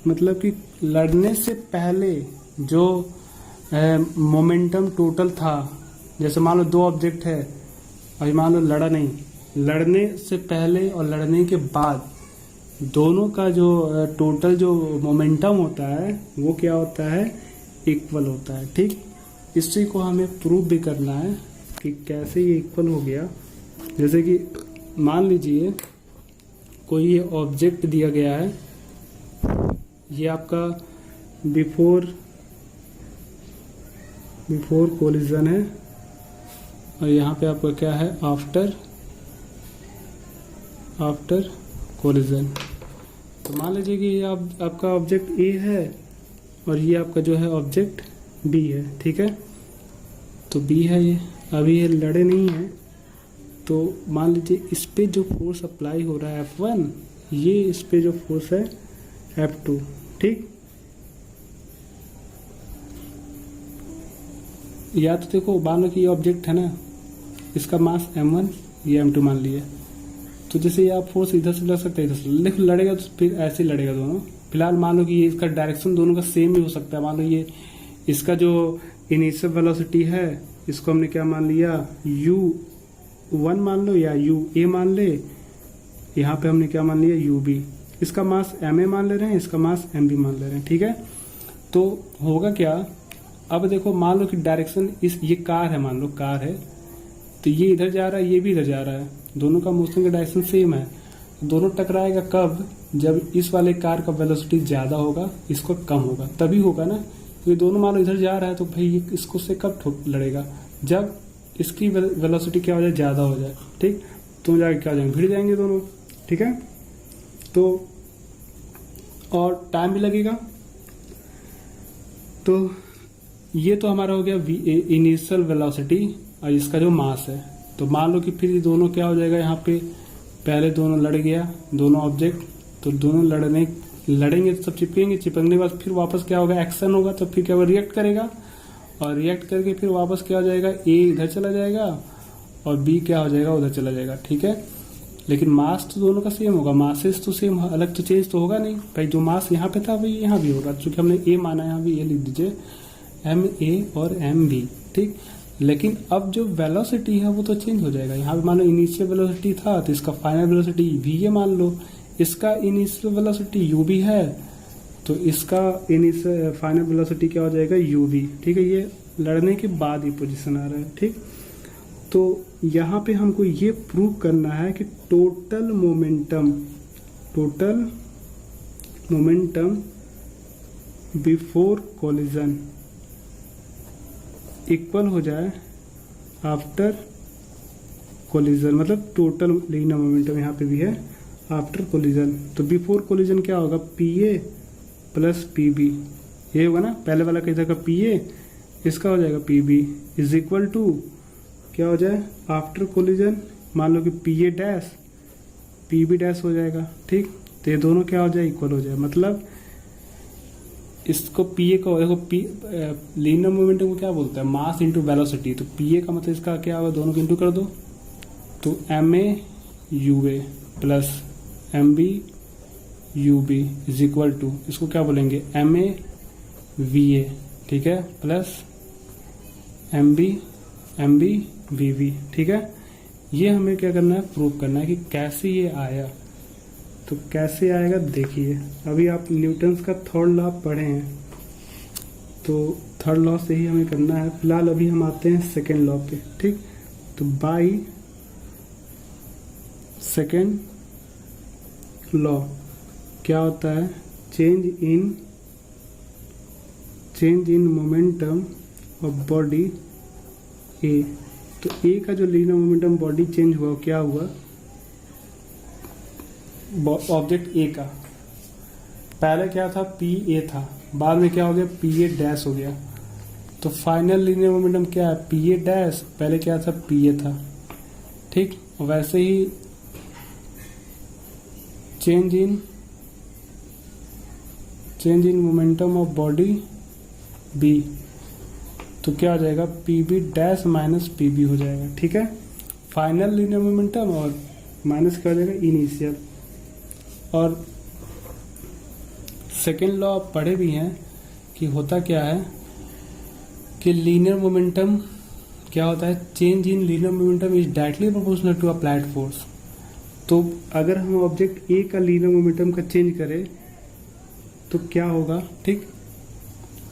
मतलब कि लड़ने से पहले जो मोमेंटम टोटल था, जैसे मान लो दो ऑब्जेक्ट है और मान लो लड़ा नहीं, लड़ने से पहले और लड़ने के बाद दोनों का जो टोटल जो मोमेंटम होता है वो क्या होता है, इक्वल होता है। ठीक, इसी को हमें प्रूव भी करना है कि कैसे ये इक्वल हो गया। जैसे कि मान लीजिए कोई ये ऑब्जेक्ट दिया गया है, ये आपका बिफोर कोलिजन है, और यहाँ पे आपका क्या है, आफ्टर कोलिजन। तो मान लीजिए कि ये आपका ऑब्जेक्ट ए है और ये आपका जो है ऑब्जेक्ट बी है। ठीक है, तो बी है ये, अभी ये लड़े नहीं है, तो मान लीजिए इस पे जो फोर्स अप्लाई हो रहा है F1, ये इस पे जो फोर्स है F2। ठीक, या तो देखो मान लो कि ये ऑब्जेक्ट है ना, इसका मास M1, ये M2 मान लिया, तो जैसे ये आप फोर्स इधर से लग सकते हैं, इधर से लेकिन लड़ेगा तो फिर ऐसे ही लड़ेगा दोनों। फिलहाल मान लो कि ये इसका डायरेक्शन दोनों का सेम ही हो सकता है। मान लो ये इसका जो इनिशियल वेलोसिटी है, इसको हमने क्या मान लिया, u1 मान लो या ua मान ले, यहाँ पे हमने क्या मान लिया, ub। इसका मास ma मान ले रहे हैं, इसका मास mb मान ले रहे हैं। ठीक है, तो होगा क्या, अब देखो मान लो कि डायरेक्शन ये कार है, मान लो कार है, तो ये इधर जा रहा है, ये भी इधर जा रहा है, दोनों का मोशन का डायरेक्शन सेम है। दोनों टकराएगा कब, जब इस वाले कार का वेलोसिटी ज्यादा होगा, इसको कम होगा, तभी होगा ना। तो ये दोनों मान लो इधर जा रहा है, तो भाई ये इसको से कब लड़ेगा, जब इसकी वेलोसिटी क्या हो जाए, ज्यादा हो जाए। ठीक, तो जाके क्या हो जाएंगे, भिड़ जाएंगे दोनों। ठीक है, तो और टाइम भी लगेगा। तो ये तो हमारा हो गया इनिशियल वेलोसिटी और इसका जो मास है। तो मान लो कि फिर ये दोनों क्या हो जाएगा, यहाँ पे पहले दोनों लड़ गया, दोनों ऑब्जेक्ट, तो दोनों लड़ेंगे तो सब चिपकेंगे, चिपकने के बाद फिर वापस क्या होगा, एक्शन होगा, तो फिर क्या होगा, रिएक्ट करेगा, और रिएक्ट करके फिर वापस क्या हो जाएगा, ए इधर चला जाएगा और बी क्या हो जाएगा, उधर चला जाएगा। ठीक है, लेकिन मास तो दोनों का सेम होगा, मासेस तो सेम, अलग तो चेंज तो होगा नहीं भाई। जो मास यहाँ पे था वही यहाँ भी होगा, क्योंकि हमने ए माना है, यहाँ भी ए लिख दीजिए, ma और mb। ठीक, लेकिन अब जो वेलोसिटी है वो तो चेंज हो जाएगा। यहाँ पे मान लो इनिशियल वेलोसिटी था, तो इसका फाइनल वेलोसिटी v मान लो, इसका इनिशियल वेलोसिटी u भी है, तो इसका इनिशियल फाइनल वेलोसिटी क्या हो जाएगा, uv। ठीक है, ये लड़ने के बाद ये पोजीशन आ रहा है। ठीक, तो यहाँ पे हमको ये प्रूव करना है कि total momentum before collision equal हो जाए आफ्टर कोलिजन, मतलब टोटल लीनियर मोमेंटम यहाँ पे भी है आफ्टर कोलिजन। तो बिफोर कोलिजन क्या होगा, pa प्लस pb, ये होगा ना, पहले वाला किधर का पी ए, इसका हो जाएगा P B is equal to क्या हो जाए आफ्टर कोलिजन, मान लो कि P A dash P B dash हो जाएगा। ठीक, तो ये दोनों क्या हो जाए इक्वल हो जाए, मतलब इसको पी ए को देखो, पी लीनियर मोमेंटम को क्या बोलते हैं, मास इंटू वेलोसिटी। तो पी ए का मतलब इसका क्या होगा, दोनों को इंटू कर दो, तो M A U A plus M B U B is equal to, इसको क्या बोलेंगे एम ए वी ए, ठीक है, plus M B V V. ठीक है, ये हमें क्या करना है, प्रूव करना है कि कैसे ये आया। तो कैसे आएगा देखिए, अभी आप न्यूटन्स का थर्ड लॉ पढ़े हैं, तो थर्ड लॉ से ही हमें करना है। फिलहाल अभी हम आते हैं सेकेंड लॉ पे। ठीक, तो बाई सेकेंड लॉ क्या होता है, change in momentum of body A. तो ए का जो लीनियर मोमेंटम बॉडी चेंज हुआ, क्या हुआ, ऑब्जेक्ट ए का पहले क्या था, पी ए था, बाद में क्या हो गया, पी ए डैश हो गया। तो फाइनल लीनियर मोमेंटम क्या है, पी ए डैश, पहले क्या था, पी ए था। ठीक, वैसे ही change in momentum of body B, तो क्या हो जाएगा, P B dash minus P B हो जाएगा। ठीक है, फाइनल लीनियर मोमेंटम और माइनस क्या हो जाएगा, इनिशियल। और सेकेंड लॉ आप पढ़े भी हैं कि होता क्या है कि लीनियर मोमेंटम क्या होता है, change in linear momentum is directly proportional to applied force. तो अगर हम ऑब्जेक्ट ए का लीनियर मोमेंटम का चेंज करें तो क्या होगा। ठीक,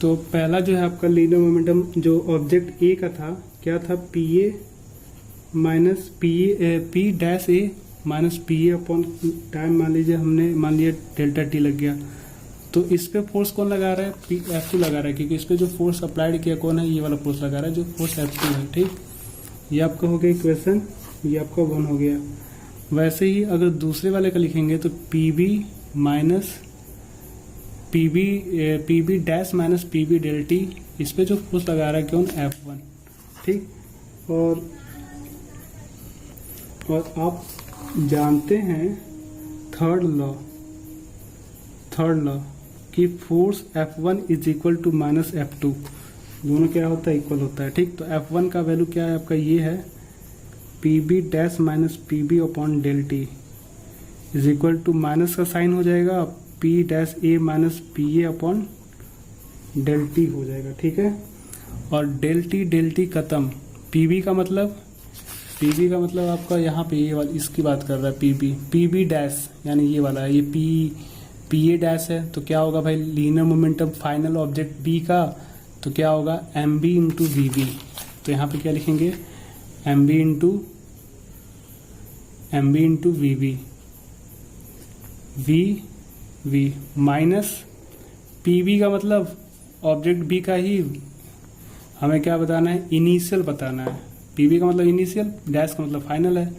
तो पहला जो है आपका लीनियर मोमेंटम जो ऑब्जेक्ट ए का था, क्या था, P A minus P dash A minus P A upon time, मान लीजिए हमने मान लिया डेल्टा टी लग गया। तो इस पे फोर्स कौन लगा रहा है, पी एफ टू लगा रहा है, क्योंकि इस पे जो फोर्स अप्लाइड किया कौन है, ये वाला फोर्स लगा रहा है जो फोर्स एफ टू है। ठीक, ये आपका हो गया इक्वेशन, ये आपका 1 हो गया। वैसे ही अगर दूसरे वाले का लिखेंगे तो P B minus P B dash minus P B del T, इस पे जो फोर्स लगा रहा है कौन, F1। ठीक, और आप जानते हैं थर्ड लॉ कि force F1 is equal to minus F2, दोनों क्या होता है, इक्वल होता है। ठीक, तो F1 का वैल्यू क्या है आपका, ये है P B dash minus P B upon del T is equal to, minus का साइन हो जाएगा, P dash A minus P A upon del T हो जाएगा। ठीक है, और डेल टी खत्म, पी बी का मतलब आपका यहाँ पे ये वाला, इसकी बात कर रहा है, पी बी डैश यानी ये वाला है, ये पी ए डैश है। तो क्या होगा भाई, linear momentum final object B का, तो क्या होगा, M B into V B. तो यहाँ पे क्या लिखेंगे, M B into V B minus P B का मतलब ऑब्जेक्ट बी का ही हमें क्या बताना है, इनिशियल बताना है। पी बी का मतलब इनिशियल, डैश का मतलब फाइनल है,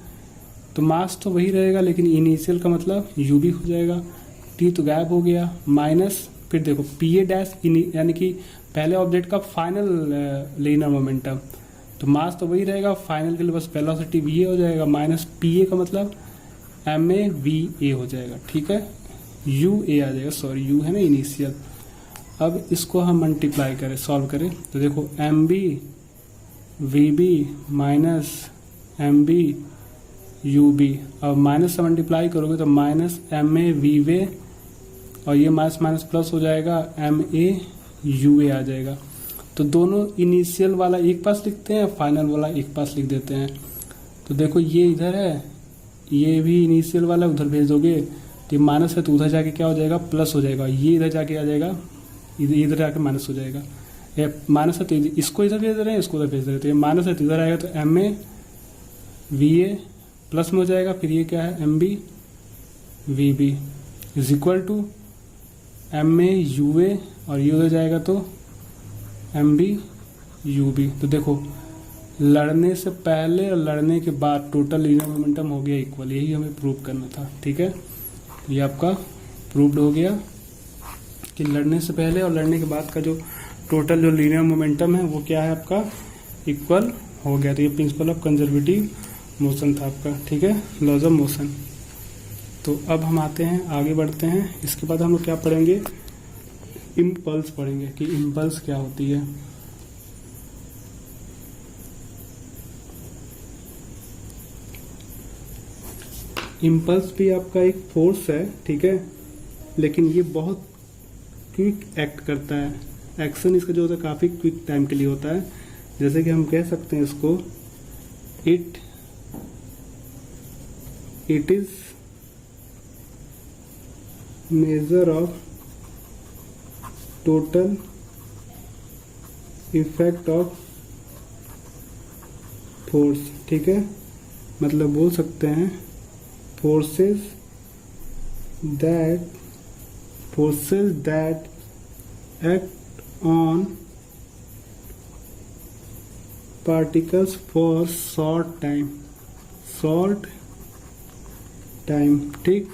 तो मास तो वही रहेगा लेकिन इनिशियल का मतलब यू बी हो जाएगा। टी तो गायब हो गया, माइनस फिर देखो पी ए डैश यानी कि पहले ऑब्जेक्ट का फाइनल लीनियर मोमेंटम, तो मास तो वही रहेगा, फाइनल के लिए बस वेलोसिटी वी ए हो जाएगा, माइनस पी ए का मतलब एम ए वी ए हो जाएगा। ठीक है, यू ए आ जाएगा, सॉरी यू है ना इनिशियल। अब इसको हम मल्टीप्लाई करें, सॉल्व करें, तो देखो M B V B minus M B U B, अब माइनस से मल्टीप्लाई करोगे तो minus M A V A, और ये माइनस माइनस प्लस हो जाएगा, एम ए यू ए आ जाएगा। तो दोनों इनिशियल वाला एक पास लिखते हैं, फाइनल वाला एक पास लिख देते हैं। तो देखो ये इधर है, ये भी इनिशियल वाला उधर भेज दोगे तो ये माइनस है, तो उधर जाके क्या हो जाएगा, प्लस हो जाएगा, ये इधर जाके आ जाएगा, इधर जाके माइनस हो जाएगा। ये माइनस है तो इसको इधर भेज रहे हैं, इसको उधर भेज रहे हैं, तो ये माइनस है तो इधर आएगा, तो M A V A plus में हो जाएगा, फिर ये क्या है, M B V B is equal to M A U A, और ये उधर जाएगा तो एम बी यू बी। तो देखो लड़ने से पहले और लड़ने के बाद टोटल लीनियर मोमेंटम हो गया इक्वल, यही हमें प्रूव करना था। ठीक है, ये आपका प्रूव्ड हो गया। कि लड़ने से पहले और लड़ने के बाद का जो टोटल जो लीनियर मोमेंटम है वो क्या है आपका, इक्वल हो गया। तो ये प्रिंसिपल ऑफ कंजर्वेटिव मोशन था आपका, ठीक है, लॉज ऑफ मोशन। तो अब हम आते हैं, आगे बढ़ते हैं। इसके बाद हम लोग क्या पढ़ेंगे, इम्पल्स पढ़ेंगे कि इम्पल्स क्या होती है। इम्पल्स भी आपका एक फोर्स है, ठीक है, लेकिन ये बहुत क्विक एक्ट करता है। एक्शन इसका जो होता है काफी क्विक टाइम के लिए होता है। जैसे कि हम कह सकते हैं इसको, it is measure of total effect of force, ठीक है, मतलब बोल सकते हैं forces that act on particles for short time, ठीक,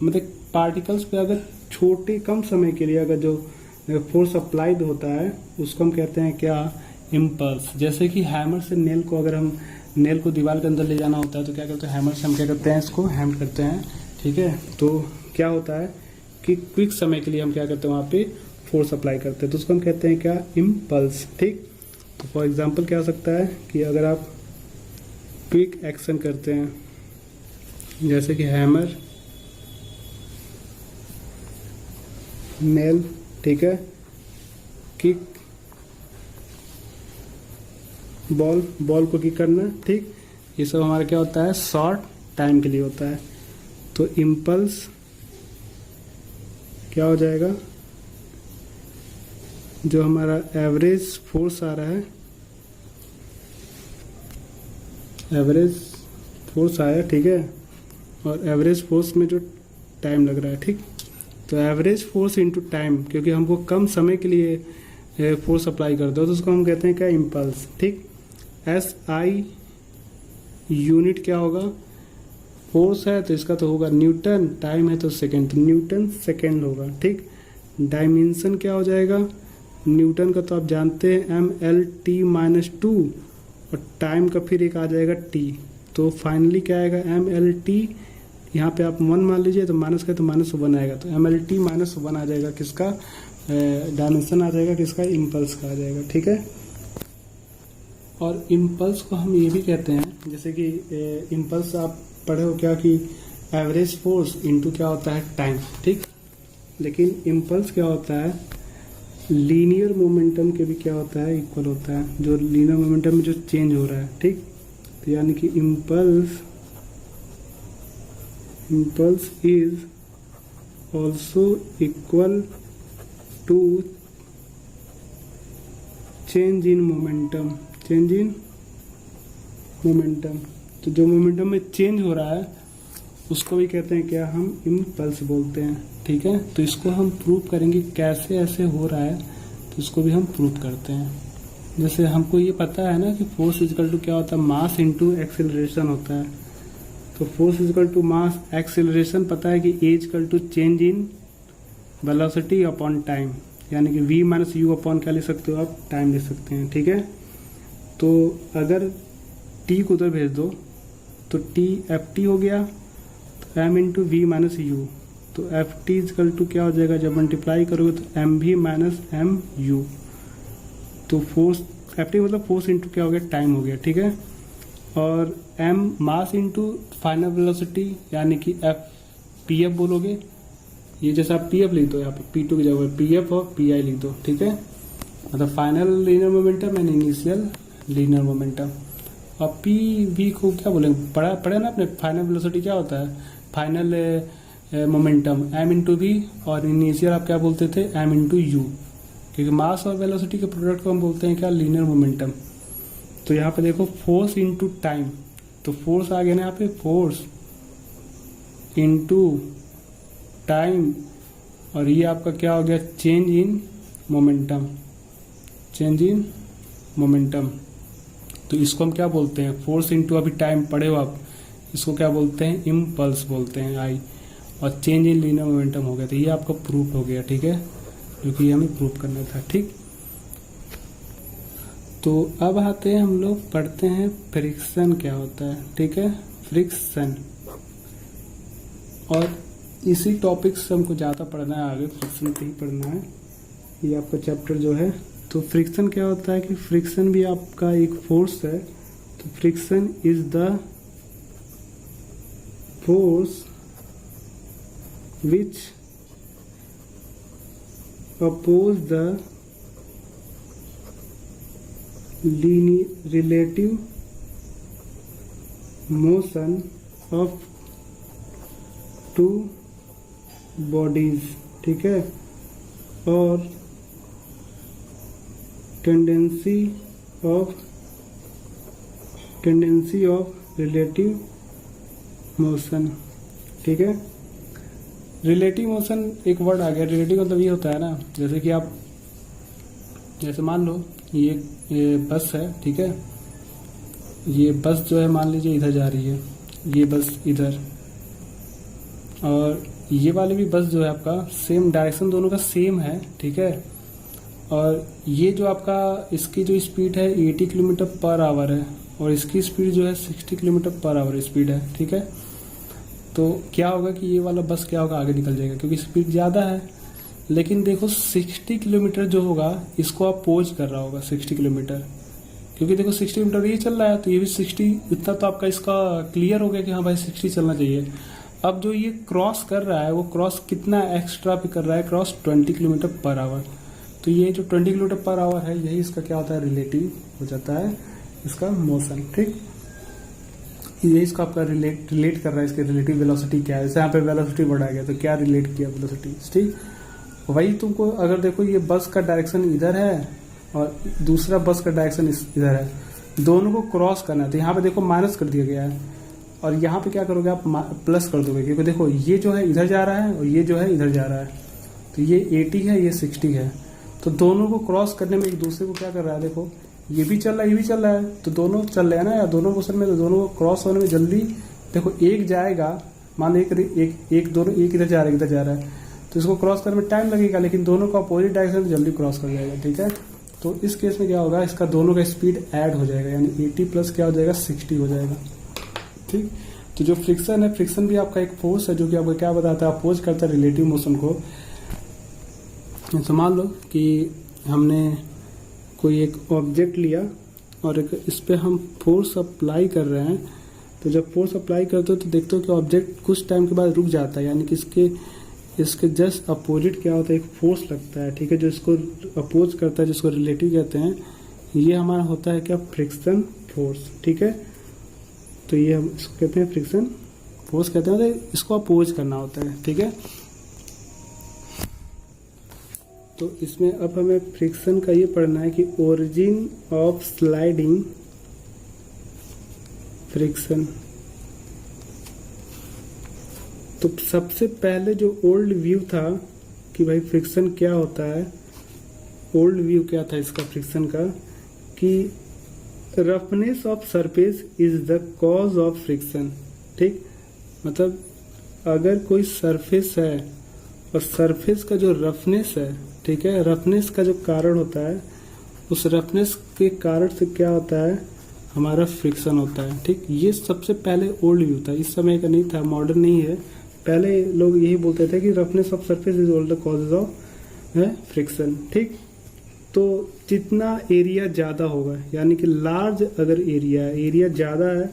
मतलब पार्टिकल्स पे अगर छोटे कम समय के लिए अगर जो फोर्स अप्लाइड होता है उसको हम कहते हैं क्या, इम्पल्स। जैसे कि हैमर से नेल को, अगर हम नेल को दीवार के अंदर ले जाना होता है तो क्या करते हैं, हैमर से हम क्या करते हैं, इसको हैम करते हैं, ठीक है। तो क्या होता है कि क्विक समय के लिए हम क्या करते हैं, वहां पे फोर्स अप्लाई करते हैं, तो उसको हम कहते हैं क्या, इम्पल्स, ठीक। तो फॉर एग्जांपल क्या हो सकता है कि अगर आप क्विक एक्शन करते हैं, जैसे कि हैमर, नेल, ठीक है, किक, बॉल को किक करना, ठीक, ये सब हमारा क्या होता है, शॉर्ट टाइम के लिए होता है। तो इम्पल्स क्या हो जाएगा, जो हमारा एवरेज फोर्स आ रहा है, एवरेज फोर्स आया, ठीक है, और एवरेज फोर्स में जो टाइम लग रहा है, ठीक, तो एवरेज फोर्स इनटू टाइम, क्योंकि हमको कम समय के लिए फोर्स अप्लाई कर दो तो उसको हम कहते हैं क्या, इम्पल्स, ठीक। SI यूनिट क्या होगा, फोर्स है तो इसका तो होगा न्यूटन, टाइम है तो सेकेंड, तो न्यूटन सेकेंड होगा, ठीक। डायमेंशन क्या हो जाएगा, न्यूटन का तो आप जानते हैं MLT-2 और टाइम का फिर एक आ जाएगा T, तो फाइनली क्या आएगा, MLT, यहाँ पे आप 1 मान लीजिए तो माइनस का तो -1 आएगा, तो MLT-1 आ जाएगा, किसका डायमेंशन आ जाएगा, किसका, इम्पल्स का आ जाएगा, ठीक है। और इम्पल्स को हम ये भी कहते हैं, जैसे कि इम्पल्स आप पढ़े हो क्या कि एवरेज फोर्स इनटू क्या होता है, टाइम, ठीक। लेकिन इम्पल्स क्या होता है, लीनियर मोमेंटम के भी क्या होता है, इक्वल होता है, जो लीनियर मोमेंटम में जो चेंज हो रहा है, ठीक। तो यानी कि impulse is also equal to change in momentum, तो जो मोमेंटम में चेंज हो रहा है उसको भी कहते हैं क्या, हम इम्पल्स बोलते हैं, ठीक है। तो इसको हम प्रूव करेंगे कैसे ऐसे हो रहा है, तो इसको भी हम प्रूव करते हैं। जैसे हमको ये पता है ना कि फोर्स इक्वल टू क्या होता है, मास इनटू एक्सेलरेशन होता है। तो force equal to mass, acceleration पता है कि A equal to change in velocity upon time, यानी कि v माइनस यू अपॉन क्या लिख सकते हो आप, टाइम लिख सकते हैं, ठीक है। तो अगर t को उधर भेज दो तो t ft हो गया, तो m into V minus U, तो एफ टी इजकल टू क्या हो जाएगा, जब मल्टीप्लाई करोगे तो एम भी माइनस एम यू, तो फोर्स एफ टी मतलब फोर्स इंटू क्या हो गया, टाइम हो गया, ठीक है। और m mass into final velocity, यानी कि एफ पी एफ बोलोगे, ये जैसे आप पी एफ लिख दो, यहाँ पे P2 की जगह पी एफ और पी आई लिख दो, ठीक है, मतलब final linear momentum and initial linear momentum. और पी वी को क्या बोलेंगे, पढ़े ना अपने, फाइनल वेलोसिटी क्या होता है, final momentum m into V, और इनिशियल आप क्या बोलते थे, m इंटू यू, क्योंकि मास और वेलोसिटी के प्रोडक्ट को हम बोलते हैं क्या, लीनियर मोमेंटम। तो यहाँ पे देखो फोर्स इंटू टाइम, तो फोर्स आ गया ना यहाँ पे, फोर्स इंटू टाइम, और ये आपका क्या हो गया, change in momentum, change in momentum. तो इसको हम क्या बोलते हैं, फोर्स इंटू, अभी टाइम पढ़े हो आप, इसको क्या बोलते हैं, इम्पल्स बोलते हैं, आई। और चेंज इन लीनियर मोमेंटम हो गया। तो ये आपका प्रूफ हो गया, ठीक है, जो कि हमें प्रूफ करना था। ठीक, तो अब आते हैं हम लोग पढ़ते हैं फ्रिक्शन क्या होता है। ठीक है, फ्रिक्शन, और इसी टॉपिक से हमको ज़्यादा पढ़ना है, आगे फ्रिक्शन पे ही पढ़ना है, ये आपका चैप्टर जो है। तो फ्रिक्शन क्या होता है कि फ्रिक्शन भी आपका एक फोर्स है। तो friction is the force which oppose the relative motion of two bodies, ठीक है, और टेंडेंसी ऑफ रिलेटिव मोशन। ठीक है, रिलेटिव मोशन एक वर्ड आ गया। रिलेटिव मतलब ये होता है ना, जैसे कि आप, जैसे मान लो ये बस है, ठीक है, ये बस जो है मान लीजिए इधर जा रही है, ये बस इधर, और ये वाली भी बस जो है आपका सेम डायरेक्शन दोनों का सेम है, ठीक है, और ये जो आपका इसकी जो स्पीड है 80 किलोमीटर पर आवर है और इसकी स्पीड जो है 60 किलोमीटर पर आवर स्पीड है। ठीक है, तो क्या होगा कि ये वाला बस क्या होगा, आगे निकल जाएगा क्योंकि स्पीड ज़्यादा है। लेकिन देखो 60 किलोमीटर जो होगा इसको आप पोज कर रहा होगा 60 किलोमीटर, क्योंकि देखो 60 किलोमीटर ये चल रहा है, तो ये भी 60, इतना तो आपका इसका क्लियर हो गया कि हाँ भाई 60 चलना चाहिए। अब जो ये क्रॉस कर रहा है वो क्रॉस कितना एक्स्ट्रा पे कर रहा है, क्रॉस 20 किलोमीटर पर आवर। तो ये जो 20 किलोमीटर पर आवर है यही इसका क्या होता है, रिलेटिव हो जाता है इसका मोशन। ठीक, ये इसका आपका रिलेट कर रहा है, इसके रिलेटिव वेलोसिटी क्या है। जैसे यहाँ पे वेलोसिटी बढ़ा गया तो क्या रिलेट किया वेलोसिटी। ठीक, वही तुमको अगर देखो ये बस का डायरेक्शन इधर है और दूसरा बस का डायरेक्शन इधर है, दोनों को क्रॉस करना है। तो यहाँ पे देखो माइनस कर दिया गया है और यहाँ पे क्या करोगे आप, प्लस कर दोगे, क्योंकि देखो ये जो है इधर जा रहा है और ये जो है इधर जा रहा है। तो ये 80 है, ये 60 है, तो दोनों को क्रॉस करने में एक दूसरे को क्या कर रहा है, देखो ये भी चल रहा है ये भी चल रहा है, तो दोनों चल रहे हैं ना यार, दोनों मोशन में, तो दोनों को क्रॉस होने में जल्दी, देखो एक जाएगा, मान लो एक दोनों, एक इधर जा रहा है इधर जा रहा है, तो इसको क्रॉस करने में टाइम लगेगा, लेकिन दोनों को अपोजिट डायरेक्शन में जल्दी क्रॉस कर जाएगा। ठीक है, तो इस केस में क्या होगा, इसका दोनों का स्पीड ऐड हो जाएगा, यानी 80 प्लस क्या हो जाएगा, 60 हो जाएगा। ठीक, तो जो फ्रिक्शन है, फ्रिक्शन भी आपका एक फोर्स है जो कि आपको क्या बताता है, अपोज करता है रिलेटिव मोशन को। तो मान लो कि हमने कोई एक ऑब्जेक्ट लिया और एक इस पे हम फोर्स अप्लाई कर रहे हैं, तो जब फोर्स अप्लाई करते हो तो देखते हो कि ऑब्जेक्ट कुछ टाइम के बाद रुक जाता है, यानी कि इसके जस्ट अपोजिट क्या होता है, एक फोर्स लगता है। ठीक है, जो इसको अपोज करता है, जिसको रिलेटिव कहते हैं, ये हमारा होता है क्या, फ्रिक्शन फोर्स। ठीक है, तो ये हम इसको कहते हैं फ्रिक्शन फोर्स कहते हैं, तो इसको अपोज करना होता है। ठीक है, तो इसमें अब हमें फ्रिक्शन का ये पढ़ना है कि ओरिजिन ऑफ स्लाइडिंग फ्रिक्शन। तो सबसे पहले जो ओल्ड व्यू था कि भाई फ्रिक्शन क्या होता है, ओल्ड व्यू क्या था इसका फ्रिक्शन का, कि roughness of surface is the cause of friction. ठीक, मतलब अगर कोई सरफेस है और सरफेस का जो रफनेस है, ठीक है, रफनेस का जो कारण होता है, उस रफनेस के कारण से क्या होता है, हमारा फ्रिक्शन होता है। ठीक, ये सबसे पहले ओल्ड व्यू था, इस समय का नहीं था, मॉडर्न नहीं है। पहले लोग यही बोलते थे कि roughness of surface is all the causes of friction. ठीक, तो जितना एरिया ज़्यादा होगा, यानी कि लार्ज अगर एरिया ज़्यादा है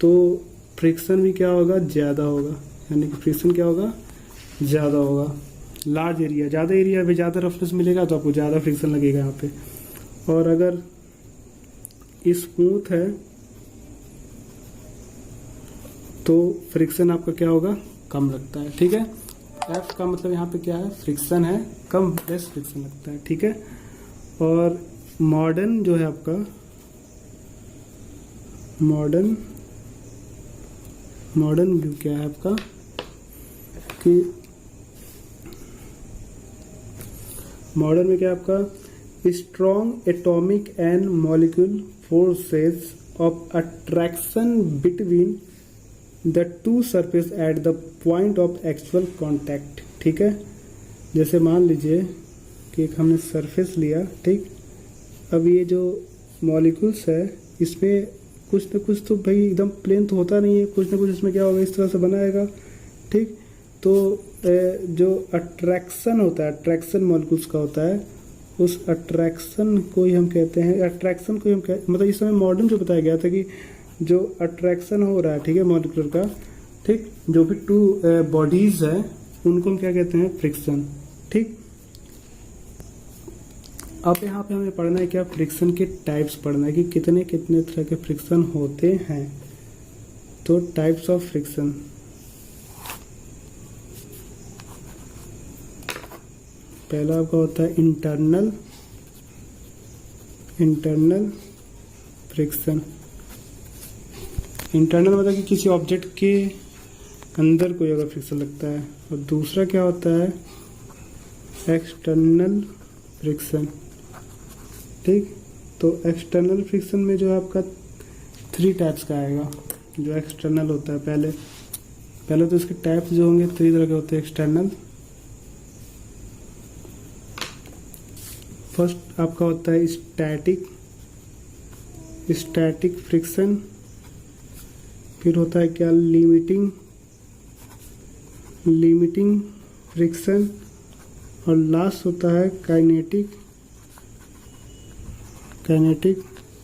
तो फ्रिक्शन भी क्या होगा, ज़्यादा होगा, यानी कि फ्रिक्शन क्या होगा, ज़्यादा होगा। लार्ज एरिया, ज़्यादा एरिया में ज़्यादा रफनेस मिलेगा तो आपको ज़्यादा फ्रिक्शन लगेगा यहाँ पे। और अगर स्मूथ है तो फ्रिक्शन आपका क्या होगा, कम लगता है। ठीक है, एफ का मतलब यहाँ पे क्या है, फ्रिक्शन है, कम लेस फ्रिक्शन लगता है। ठीक है, और मॉडर्न जो है आपका, मॉडर्न व्यू क्या है आपका, कि मॉडर्न में क्या है आपका, strong atomic and molecule forces of attraction between the two surface at the point of actual contact. ठीक है, जैसे मान लीजिए कि एक हमने सरफेस लिया, ठीक। अब ये जो मॉलिक्यूल्स है इसमें कुछ न कुछ तो भाई एकदम प्लेन तो होता नहीं है, कुछ न कुछ इसमें क्या होगा, इस तरह से बनाएगा, ठीक। तो जो अट्रैक्शन होता है, अट्रैक्शन मॉलिक्यूल्स का होता है, उस अट्रैक्शन को ही हम कहते हैं, अट्रैक्शन को ही हम मतलब इस समय मॉडर्न जो बताया गया था कि जो अट्रैक्शन हो रहा है, ठीक है, मॉलिक्यूलर का, ठीक, जो भी टू बॉडीज है उनको हम क्या कहते हैं, फ्रिक्शन, ठीक। अब यहाँ पे हमें पढ़ना है क्या, फ्रिक्शन के टाइप्स पढ़ना है कि कितने कितने तरह के फ्रिक्शन होते हैं। तो टाइप्स ऑफ फ्रिक्शन, पहला आपका होता है इंटरनल फ्रिक्शन। इंटरनल मतलब कि किसी ऑब्जेक्ट के अंदर कोई अगर फ्रिक्शन लगता है। और दूसरा क्या होता है, एक्सटर्नल फ्रिक्शन, ठीक। तो एक्सटर्नल फ्रिक्शन में जो है आपका 3 टाइप्स का आएगा जो एक्सटर्नल होता है। पहले तो इसके टाइप्स जो होंगे 3 तरह के होते हैं एक्सटर्नल। फर्स्ट आपका होता है स्टैटिक फ्रिक्शन, फिर होता है क्या, लिमिटिंग फ्रिक्शन, और लास्ट होता है काइनेटिक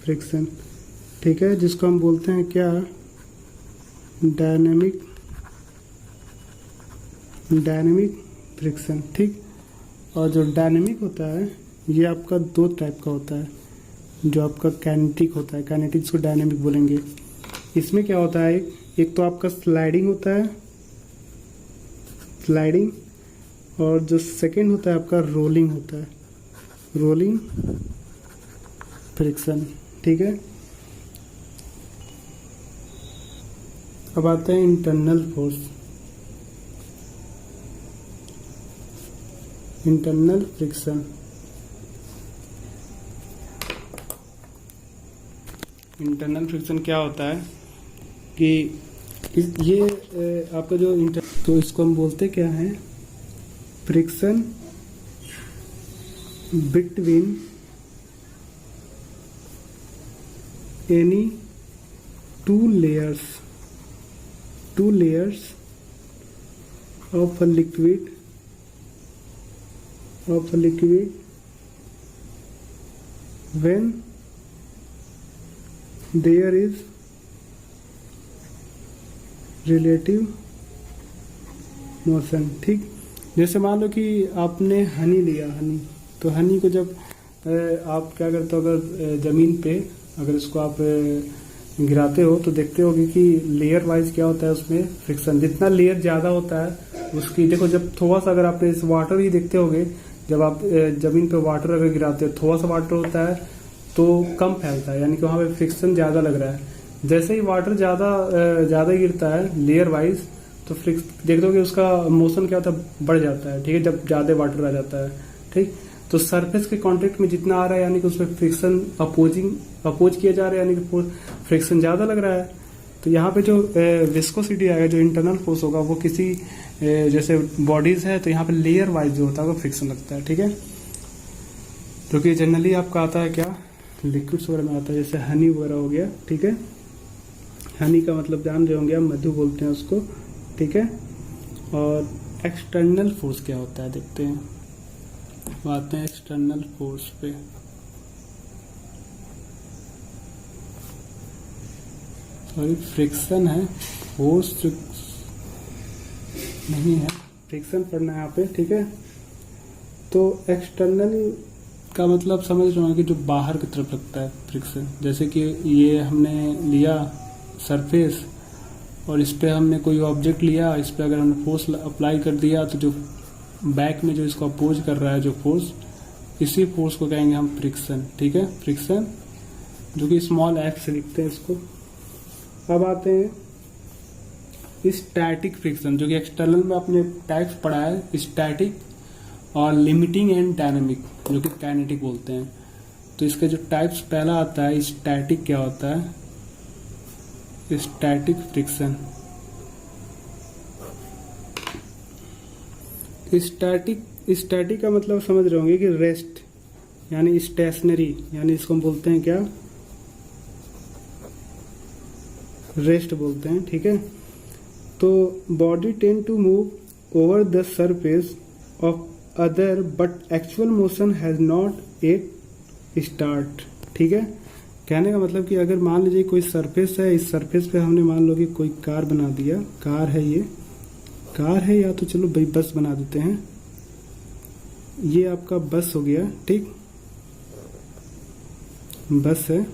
फ्रिक्शन, ठीक है, जिसको हम बोलते हैं क्या, डायनेमिक फ्रिक्शन, ठीक। और जो डायनेमिक होता है ये आपका 2 टाइप का होता है। जो आपका काइनेटिक होता है, काइनेटिक को डायनेमिक बोलेंगे। इसमें क्या होता है, एक तो आपका स्लाइडिंग होता है, स्लाइडिंग, और जो सेकंड होता है आपका रोलिंग होता है, रोलिंग फ्रिक्शन, ठीक है। अब आते हैं internal force, internal friction. Internal friction क्या होता है कि ये आपका जो तो इसको हम बोलते क्या है, friction between any two layers of a liquid when there is relative motion, ठीक। जैसे मान लो कि आपने हनी लिया, तो हनी को जब आप क्या करते हो, अगर ज़मीन पे अगर इसको आप गिराते हो तो देखते होगे कि लेयर वाइज क्या होता है उसमें फ्रिक्शन। जितना लेयर ज़्यादा होता है उसकी, देखो जब थोड़ा सा, अगर आप इस वाटर ही देखते होगे, जब आप ज़मीन पे वाटर अगर गिराते हो, थोड़ा सा वाटर होता है तो कम फैलता है, यानी कि वहाँ पे फ्रिक्शन ज़्यादा लग रहा है। जैसे ही वाटर ज़्यादा गिरता है लेयर वाइज, तो देखते हो कि उसका मोशन क्या होता है, बढ़ जाता है, ठीक है, जब ज़्यादा वाटर आ जाता है, ठीक। तो सरफेस के कांटेक्ट में जितना आ रहा है, यानी कि उसमें फ्रिक्शन अपोज किया जा रहा है, यानी कि फ्रिक्शन ज़्यादा लग रहा है। तो यहाँ पे जो विस्कोसिटी आएगा, जो इंटरनल फोर्स होगा, वो किसी जैसे बॉडीज है तो यहाँ पे लेयर वाइज जो होता है वो फ्रिक्शन लगता है, ठीक है। जो कि जनरली आपका आता है क्या, लिक्विड्स वगैरह में आता है, जैसे हनी वगैरह हो गया, ठीक है। हनी का मतलब जान रहे होंगे आप, मधु बोलते हैं उसको, ठीक है। और एक्सटर्नल फोर्स क्या होता है देखते हैं, आते हैं एक्सटर्नल फोर्स पे। सॉरी, फ्रिक्शन है, फोर्स नहीं है, फ्रिक्शन पढ़ना है यहाँ पे, ठीक है। तो एक्सटर्नल का मतलब समझ रहे हो कि जो बाहर की तरफ लगता है फ्रिक्शन। जैसे कि ये हमने लिया सरफेस और इस पे हमने कोई ऑब्जेक्ट लिया, इस पे अगर हमने फोर्स अप्लाई कर दिया तो जो बैक में जो इसको अपोज कर रहा है जो फोर्स, इसी फोर्स को कहेंगे हम फ्रिक्शन, ठीक है, फ्रिक्शन, जो कि स्मॉल एफ से लिखते हैं इसको। अब आते हैं स्टैटिक फ्रिक्शन, जो कि एक्सटर्नल में आपने टाइप्स पढ़ा है, स्टैटिक और लिमिटिंग एंड डायनेमिक, जो कि काइनेटिक बोलते हैं। तो इसके जो टाइप्स पहला आता है स्टैटिक, क्या होता है, स्टैटिक फ्रिक्शन, स्टैटिक, स्टैटिक का मतलब समझ रहे होंगे कि रेस्ट, यानी स्टेशनरी, यानी इसको हम बोलते हैं क्या, रेस्ट बोलते हैं, ठीक है। तो body tend to move over the surface of other but actual motion has not at start, ठीक है। कहने का मतलब कि अगर मान लीजिए कोई सरफेस है, इस सरफेस पे हमने मान लो कि कोई कार बना दिया, कार है, ये कार है, या तो चलो भाई बस बना देते हैं, ये आपका बस हो गया, ठीक, बस है,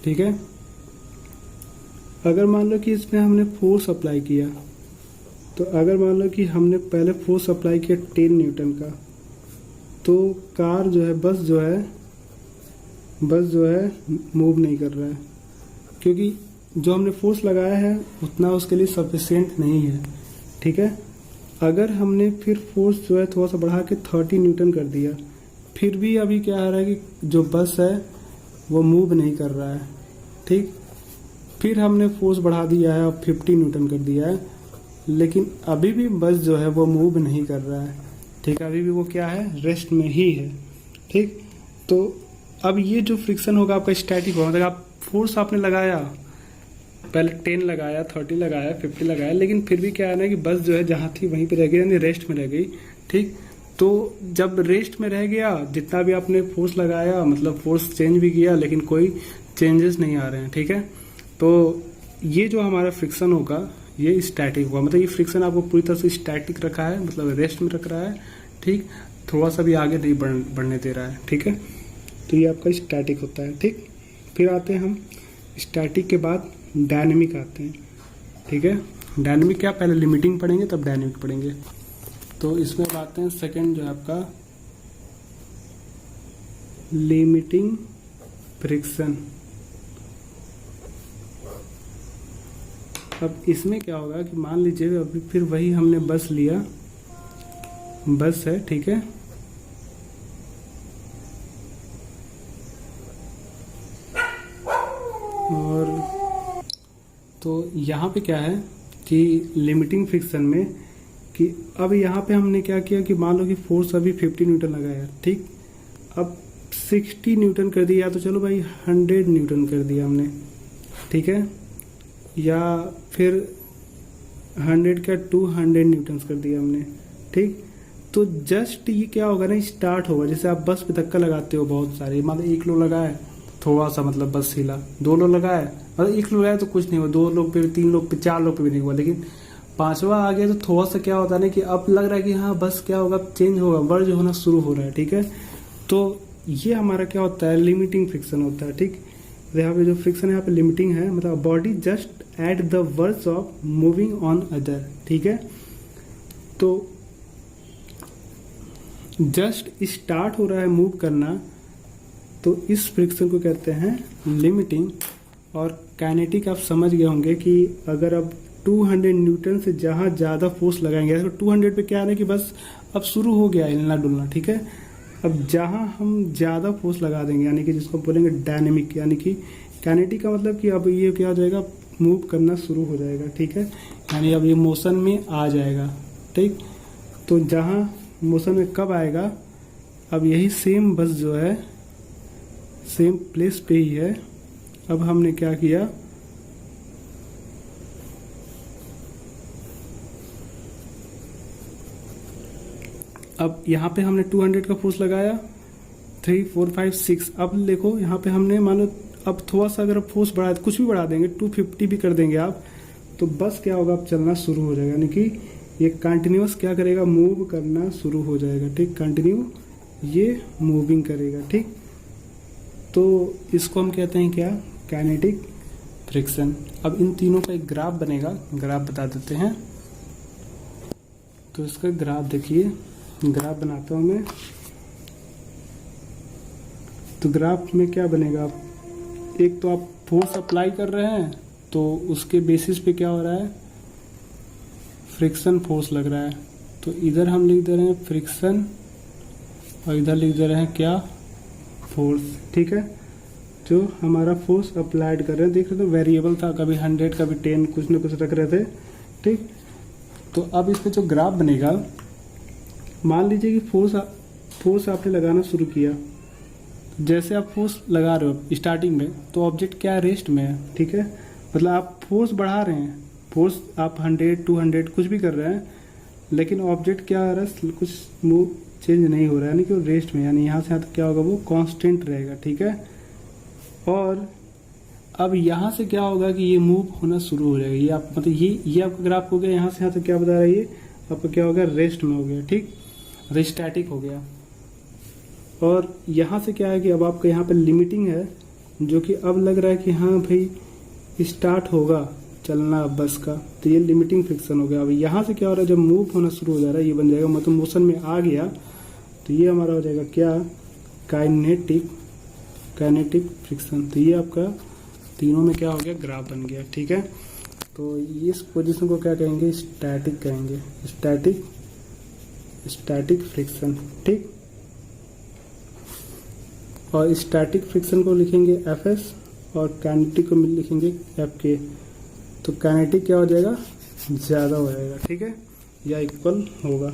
ठीक है। अगर मान लो कि इसमें हमने फोर्स अप्लाई किया, तो अगर मान लो कि हमने पहले फोर्स अप्लाई किया 10 न्यूटन का, तो कार जो है, बस जो है मूव नहीं कर रहा है, क्योंकि जो हमने फोर्स लगाया है उतना उसके लिए सफिशिएंट नहीं है, ठीक है। अगर हमने फिर फोर्स जो है थोड़ा सा बढ़ा के 30 न्यूटन कर दिया, फिर भी अभी क्या आ रहा है कि जो बस है वो मूव नहीं कर रहा है, ठीक। फिर हमने फोर्स बढ़ा दिया है और 50 न्यूटन कर दिया है, लेकिन अभी भी बस जो है वो मूव नहीं कर रहा है, ठीक है, अभी भी वो क्या है, रेस्ट में ही है, ठीक। तो अब ये जो फ्रिक्शन होगा आपका स्टैटिक होगा, मतलब आप फोर्स आपने लगाया, पहले 10 लगाया, 30 लगाया, 50 लगाया, लेकिन फिर भी क्या है ना कि बस जो है जहाँ थी वहीं पे रह गई, यानी रेस्ट में रह गई, ठीक। तो जब रेस्ट में रह गया, जितना भी आपने फोर्स लगाया, मतलब फोर्स चेंज भी किया, लेकिन कोई चेंजेस नहीं आ रहे हैं, ठीक है। तो ये जो हमारा फ्रिक्शन होगा ये स्टैटिक होगा, मतलब ये फ्रिक्शन आपको पूरी तरह से स्टैटिक रखा है, मतलब रेस्ट में रख रहा है, ठीक, थोड़ा सा भी आगे नहीं बढ़ने दे रहा है, ठीक है। तो ये आपका स्टैटिक होता है, ठीक। फिर आते हैं हम स्टैटिक के बाद डायनेमिक आते हैं, ठीक है। डायनेमिक क्या, पहले लिमिटिंग पढ़ेंगे तब डायनेमिक पढ़ेंगे। तो इसमें अब आते हैं सेकंड जो है आपका लिमिटिंग फ्रिक्शन। अब इसमें क्या होगा कि मान लीजिए अभी फिर वही हमने बस लिया, बस है, ठीक है, और तो यहाँ पे क्या है कि लिमिटिंग फ्रिक्शन में कि अब यहाँ पे हमने क्या किया कि मान लो कि फोर्स अभी 50 न्यूटन लगाया, ठीक, अब 60 न्यूटन कर दिया, तो चलो भाई 100 न्यूटन कर दिया हमने, ठीक है, या फिर 100 का 200 न्यूटन कर दिया हमने, ठीक। तो जस्ट ये क्या होगा ना, स्टार्ट होगा, जैसे आप बस पे धक्का लगाते हो बहुत सारे, मतलब 1 लोग लगाए थोड़ा सा, मतलब बस हिला, 2 लोग लगाए, मतलब 1 लोग लगाए तो कुछ नहीं हुआ, 2 लोग पे, 3 लोग पे, 4 लोग पे भी नहीं हुआ, लेकिन 5वां आ गया तो थोड़ा सा क्या होता है ना कि अब लग रहा है कि हाँ बस क्या होगा, चेंज होगा, वर्ज होना शुरू हो रहा है, ठीक है। तो ये हमारा क्या होता है, लिमिटिंग फ्रिक्शन होता है, ठीक। यहाँ पे जो फ्रिक्शन है यहाँ पे लिमिटिंग है, मतलब body just at the verge of moving on other, ठीक है। तो जस्ट स्टार्ट हो रहा है मूव करना, तो इस फ्रिक्शन को कहते हैं लिमिटिंग। और काइनेटिक आप समझ गए होंगे कि अगर अब 200 न्यूटन से जहां ज्यादा फोर्स लगाएंगे, तो 200 पे क्या है ना कि बस अब शुरू हो गया हिलना डुलना, ठीक है। अब जहां हम ज्यादा फोर्स लगा देंगे, यानी कि जिसको बोलेंगे डायनेमिक, यानी कि काइनेटिक का मतलब कि अब ये क्या हो जाएगा, मूव करना शुरू हो जाएगा, ठीक है, यानी अब ये मोशन में आ जाएगा, ठीक। तो जहां मोशन में कब आएगा, अब यही सेम बस जो है सेम प्लेस पे ही है। अब हमने क्या किया, अब यहाँ पे हमने 200 का फोर्स लगाया, 3, 4, 5, 6। अब देखो यहाँ पे हमने मान लो अब थोड़ा सा अगर फोर्स बढ़ा, कुछ भी बढ़ा देंगे, 250 भी कर देंगे आप, तो बस क्या होगा, अब चलना शुरू हो जाएगा, यानी कि ये कंटिन्यूअस क्या करेगा, मूव करना शुरू हो जाएगा, ठीक, कंटिन्यू ये मूविंग करेगा, ठीक। तो इसको हम कहते हैं क्या, काइनेटिक फ्रिक्शन। अब इन तीनों का एक ग्राफ बनेगा, ग्राफ बता देते हैं। तो इसका ग्राफ देखिए, ग्राफ बनाता हूं मैं। तो ग्राफ में क्या बनेगा, एक तो आप फोर्स अप्लाई कर रहे हैं, तो उसके बेसिस पे क्या हो रहा है, फ्रिक्शन फोर्स लग रहा है, तो इधर हम लिख दे रहे हैं फ्रिक्शन और इधर लिख दे रहे हैं क्या, फोर्स, ठीक है। जो हमारा फोर्स अप्लाइड कर रहे हैं, देख रहे हो वेरिएबल था, कभी 100 कभी 10 कुछ ना कुछ रख रहे थे, ठीक। तो अब इस पे जो ग्राफ बनेगा, मान लीजिए कि फोर्स आपने लगाना शुरू किया, जैसे आप फोर्स लगा रहे हो स्टार्टिंग में, तो ऑब्जेक्ट क्या है, रेस्ट में है, ठीक है। मतलब आप फोर्स बढ़ा रहे हैं, फोर्स आप 100 200 कुछ भी कर रहे हैं, लेकिन ऑब्जेक्ट क्या हो रहा है, कुछ मूव चेंज नहीं हो रहा है, यानी कि वो रेस्ट में, यानी यहाँ से यहाँ तक क्या होगा, वो कांस्टेंट रहेगा, ठीक है। और अब यहाँ से क्या होगा कि ये मूव होना शुरू हो जाएगा, ये आप मतलब ये आपका ग्राफ हो गया, यहाँ से यहाँ तक क्या बता रहा है, ये आपका क्या हो गया, रेस्ट में हो गया, ठीक, स्टैटिक हो गया। और यहाँ से क्या है कि अब आपका यहाँ पे लिमिटिंग है, जो कि अब लग रहा है कि हाँ भाई स्टार्ट होगा चलना बस का, तो ये लिमिटिंग फ्रिक्शन हो गया। अब यहाँ से क्या हो रहा है, जब मूव होना शुरू हो जा रहा है, ये बन जाएगा, मतलब मोशन में आ गया, तो ये हमारा हो जाएगा क्या, काइनेटिक फ्रिक्शन। तो ये आपका तीनों में क्या हो गया, ग्राफ बन गया, ठीक है। तो इस पोजीशन को क्या कहेंगे, स्टैटिक कहेंगे, स्टैटिक फ्रिक्शन, ठीक। और स्टैटिक फ्रिक्शन को लिखेंगे Fs और काइनेटिक को लिखेंगे Fk। तो काइनेटिक क्या हो जाएगा, ज़्यादा हो जाएगा, ठीक है, या इक्वल होगा।